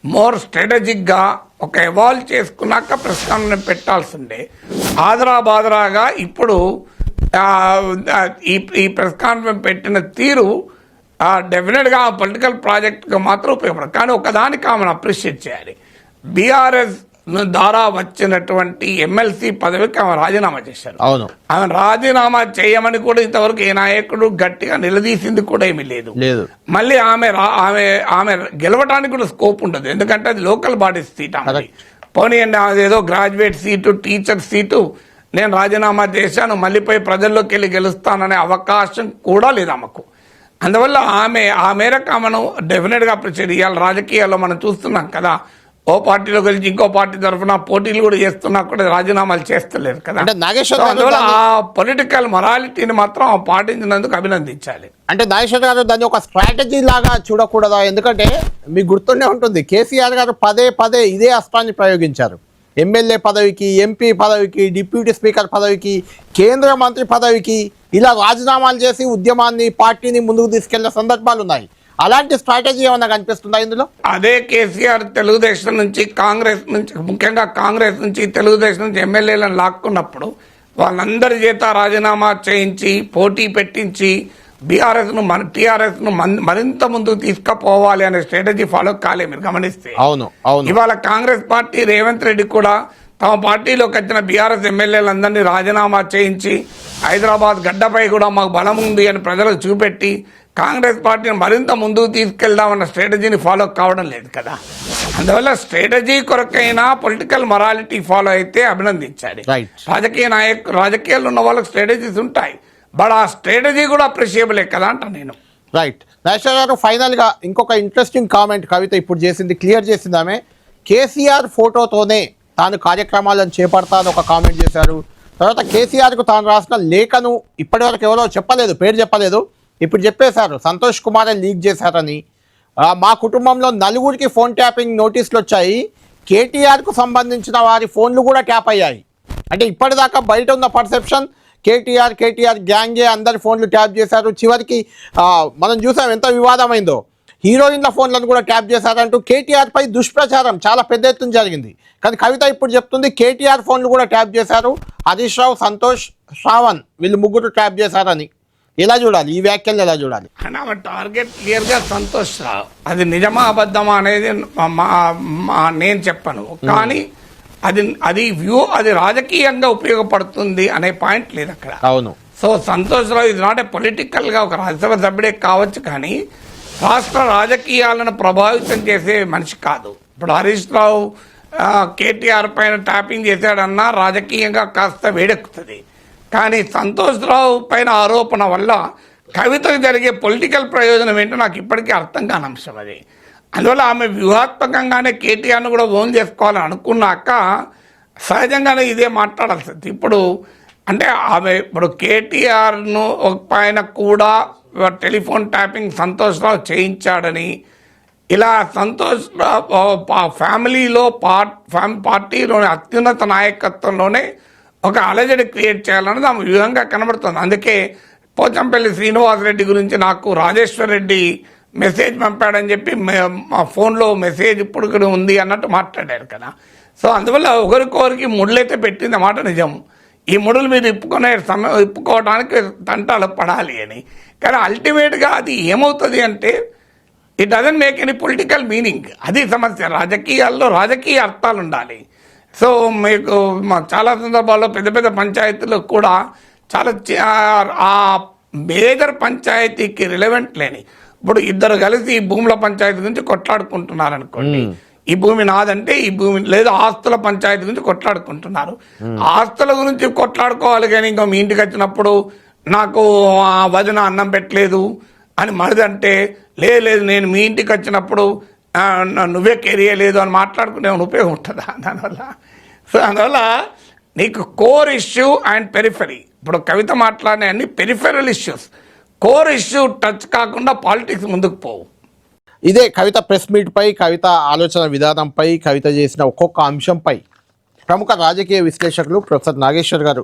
మోర్ స్ట్రాటజిక్గా ఒక ఎవాల్వ్ చేసుకున్నాక ప్రెస్ కాన్ఫరెన్స్ పెట్టాల్సిందే. ఆదరాబాదరాగా ఇప్పుడు ఈ ప్రెస్ కాన్ఫరెన్స్ పెట్టిన తీరు డెఫినెట్గా పొలిటికల్ ప్రాజెక్ట్గా మాత్రం ఉపయోగపడదు. కానీ ఒకదానికి ఆమెను అప్రిషియేట్ చేయాలి. బీఆర్ఎస్ ద్వారా వచ్చినటువంటి ఎమ్మెల్సీ పదవికి ఆమె రాజీనామా చేశారు.
అవును,
ఆమె రాజీనామా చేయమని కూడా ఇంతవరకు ఏ నాయకుడు గట్టిగా నిలదీసింది కూడా ఏమీ లేదు. మళ్ళీ ఆమె గెలవడానికి కూడా స్కోప్ ఉండదు, ఎందుకంటే అది లోకల్ బాడీ సీట్. ఆమె పోనీ ఏదో గ్రాడ్యుయేట్ సీటు, టీచర్ సీటు, నేను రాజీనామా చేశాను మళ్ళీ పోయి ప్రజల్లోకి వెళ్ళి గెలుస్తాననే అవకాశం కూడా లేదు ఆమెకు. అందువల్ల ఆ మేరకు ఆమెను డెఫినెట్గా అప్రిషియేట్ చేయాలి. రాజకీయాల్లో మనం చూస్తున్నాం కదా, ఓ పార్టీలో గెలిచి ఇంకో పార్టీ తరఫున పోటీలు కూడా చేస్తున్నా కూడా రాజీనామాలు చేస్తలేరు కదా. అందువల్ల ఆ పొలిటికల్ మొరాలిటీని మాత్రం పాటించినందుకు అభినందించాలి.
అంటే నాగేశ్వర గారు దాన్ని ఒక స్ట్రాటజీ లాగా చూడకూడదా? ఎందుకంటే మీకు గుర్తుండే ఉంటుంది, కేసీఆర్ గారు పదే పదే ఇదే అస్త్రాన్ని ప్రయోగించారు. ఎమ్మెల్యే పదవికి, ఎంపీ పదవికి, డిప్యూటీ స్పీకర్ పదవికి, కేంద్ర మంత్రి పదవికి ఇలా రాజీనామాలు చేసి ఉద్యమాన్ని, పార్టీని ముందుకు తీసుకెళ్లిన సందర్భాలు ఉన్నాయి. అలాంటి స్ట్రాటజీ ఏమన్నా కనిపిస్తుందా ఇందులో?
అదే కేసీఆర్ తెలుగుదేశం నుంచి, కాంగ్రెస్ నుంచి, ముఖ్యంగా కాంగ్రెస్ నుంచి తెలుగుదేశం నుంచి ఎమ్మెల్యేలను లాక్కున్నప్పుడు వాళ్ళందరి చేత రాజీనామా చేయించి పోటీ పెట్టించి టీఆర్ఎస్ను మరింత ముందుకు తీసుకుపోవాలి అనే స్ట్రాటజీ ఫాలో కాలే. మీరు గమనిస్తే ఇవాళ కాంగ్రెస్ పార్టీ రేవంత్ రెడ్డి కూడా తమ పార్టీలోకి వచ్చిన బీఆర్ఎస్ ఎమ్మెల్యేలందరినీ రాజీనామా చేయించి హైదరాబాద్ గడ్డపై కూడా మాకు బలం ఉంది అని ప్రజలకు చూపెట్టి కాంగ్రెస్ పార్టీని మరింత ముందుకు తీసుకెళ్దామన్న స్ట్రాటజీని ఫాలో కావడం లేదు కదా. అందువల్ల స్ట్రాటజీ కొరకైనా పొలిటికల్ మొరాలిటీ ఫాలో అయితే అభినందించాలి. రాజకీయాల్లో ఉన్న వాళ్ళకి స్ట్రాటజీస్ ఉంటాయి, బట్ ఆ స్ట్రాటజీ కూడా అప్రిషియబులే కదా అంట నేను.
రైట్. నాగేశ్వర గారు, ఫైనల్గా ఇంకొక ఇంట్రెస్టింగ్ కామెంట్ కవిత ఇప్పుడు చేసింది, క్లియర్ చేసింది. ఆమె కేసీఆర్ ఫోటోతోనే తాను కార్యక్రమాలను చేపడతాను ఒక కామెంట్ చేశారు. తర్వాత కేసీఆర్కు తాను రాసిన లేఖను ఇప్పటివరకు ఎవరో చెప్పలేదు, పేరు చెప్పలేదు, ఇప్పుడు చెప్పేశారు సంతోష్ కుమారే లీక్ చేశారని. మా కుటుంబంలో నలుగురికి ఫోన్ ట్యాపింగ్ నోటీసులు వచ్చాయి, కేటీఆర్కు సంబంధించిన వారి ఫోన్లు కూడా ట్యాప్ అయ్యాయి. అంటే ఇప్పటిదాకా బయట ఉన్న పర్సెప్షన్ కేటీఆర్ గ్యాంగే అందరి ఫోన్లు ట్యాప్ చేశారు. చివరికి మనం చూసాం ఎంత వివాదమైందో, హీరోయిన్ల ఫోన్లను కూడా ట్యాప్ చేశారంటూ కేటీఆర్పై దుష్ప్రచారం చాలా పెద్ద ఎత్తున జరిగింది. కానీ కవిత ఇప్పుడు చెప్తుంది కేటీఆర్ ఫోన్లు కూడా ట్యాప్ చేశారు, హరీష్ రావు, సంతోష్, శ్రావణ్ వీళ్ళు ముగ్గురు ట్యాప్ చేశారని. ఎలా చూడాలి ఈ వ్యాఖ్యలు, ఎలా చూడాలి?
ఆమె టార్గెట్ క్లియర్గా సంతోష్ రావు. అది నిజమా అబద్ధమా అనేది నేను చెప్పను, కానీ అది రాజకీయంగా ఉపయోగపడుతుంది అనే పాయింట్ లేదు అక్కడ.
అవును.
సో సంతోష్ రావు ఇది నాట్ ఏ పొలిటికల్గా ఒక రాజ్యసభ సభ్యుడే కావచ్చు, కానీ రాష్ట్ర రాజకీయాలను ప్రభావితం చేసే మనిషి కాదు. ఇప్పుడు హరీష్ రావు కేటీఆర్ పైన ట్యాపింగ్ చేశాడన్నా రాజకీయంగా కాస్త వేడెక్కుతుంది, కానీ సంతోష్ రావు పైన ఆరోపణ వల్ల కవితకు జరిగే పొలిటికల్ ప్రయోజనం ఏంటో నాకు ఇప్పటికీ అర్థం కాని అంశం అది. అందువల్ల ఆమె వ్యూహాత్మకంగానే కేటీఆర్ను కూడా ఓన్ చేసుకోవాలని అనుకున్నాక సహజంగానే ఇదే మాట్లాడాల్సింది. ఇప్పుడు అంటే ఇప్పుడు కేటీఆర్ను పైన కూడా టెలిఫోన్ ట్యాపింగ్ సంతోష్ రావు చేయించాడని, ఇలా సంతోష్ రావు ఫ్యామిలీలో పార్టీలోని అత్యున్నత నాయకత్వంలోనే ఒక అలజడి క్రియేట్ చేయాలన్నది ఆమె వ్యూహంగా కనబడుతుంది. అందుకే పోచంపల్లి శ్రీనివాసరెడ్డి గురించి నాకు రాజేశ్వర్ రెడ్డి మెసేజ్ పంపాడని చెప్పి మా ఫోన్లో మెసేజ్ ఇప్పుడు కూడా ఉంది అన్నట్టు మాట్లాడారు కదా. సో అందువల్ల ఒకరికొకరికి ముళ్ళైతే పెట్టింది మాట నిజం. ఈ ముడులు మీరు ఇప్పుకోవడానికి తంటాలు పడాలి అని, కానీ అల్టిమేట్గా అది ఏమవుతుంది అంటే it doesn't make any political meaning. అది సమస్య. రాజకీయాల్లో రాజకీయ అర్థాలు ఉండాలి, సో మీకు చాలా సందర్భాల్లో పెద్ద పెద్ద పంచాయతీలు కూడా చాలా ఆ మేజర్ పంచాయతీకి రిలవెంట్ లేని, ఇప్పుడు ఇద్దరు కలిసి ఈ భూముల పంచాయతీ గురించి కొట్లాడుకుంటున్నారు అనుకోండి, ఈ భూమి నాదంటే ఈ భూమి లేదా ఆస్తుల పంచాయతీ గురించి కొట్లాడుకుంటున్నారు. ఆస్తుల గురించి కొట్లాడుకోవాలి కానీ ఇంకా మీ ఇంటికి వచ్చినప్పుడు నాకు ఆ వదిన అన్నం పెట్టలేదు అని మరిదంటే లేదు నేను మీ ఇంటికి వచ్చినప్పుడు నువ్వే కెరియలేదు అని మాట్లాడుకునే ఉపయోగం ఉంటుందా దానివల్ల? సో అందువల్ల నీకు కోర్ ఇష్యూ అండ్ పెరిఫరీ, ఇప్పుడు కవిత మాట్లాడిన అన్ని peripheral issues, core issue touch కాకుండా పాలిటిక్స్ ముందుకు పోవు.
ఇదే కవిత ప్రెస్ మీట్ పై, కవిత ఆలోచన విధానంపై, కవిత చేసిన ఒక్కొక్క అంశంపై ప్రముఖ రాజకీయ విశ్లేషకులు ప్రొఫెసర్ నాగేశ్వర్ గారు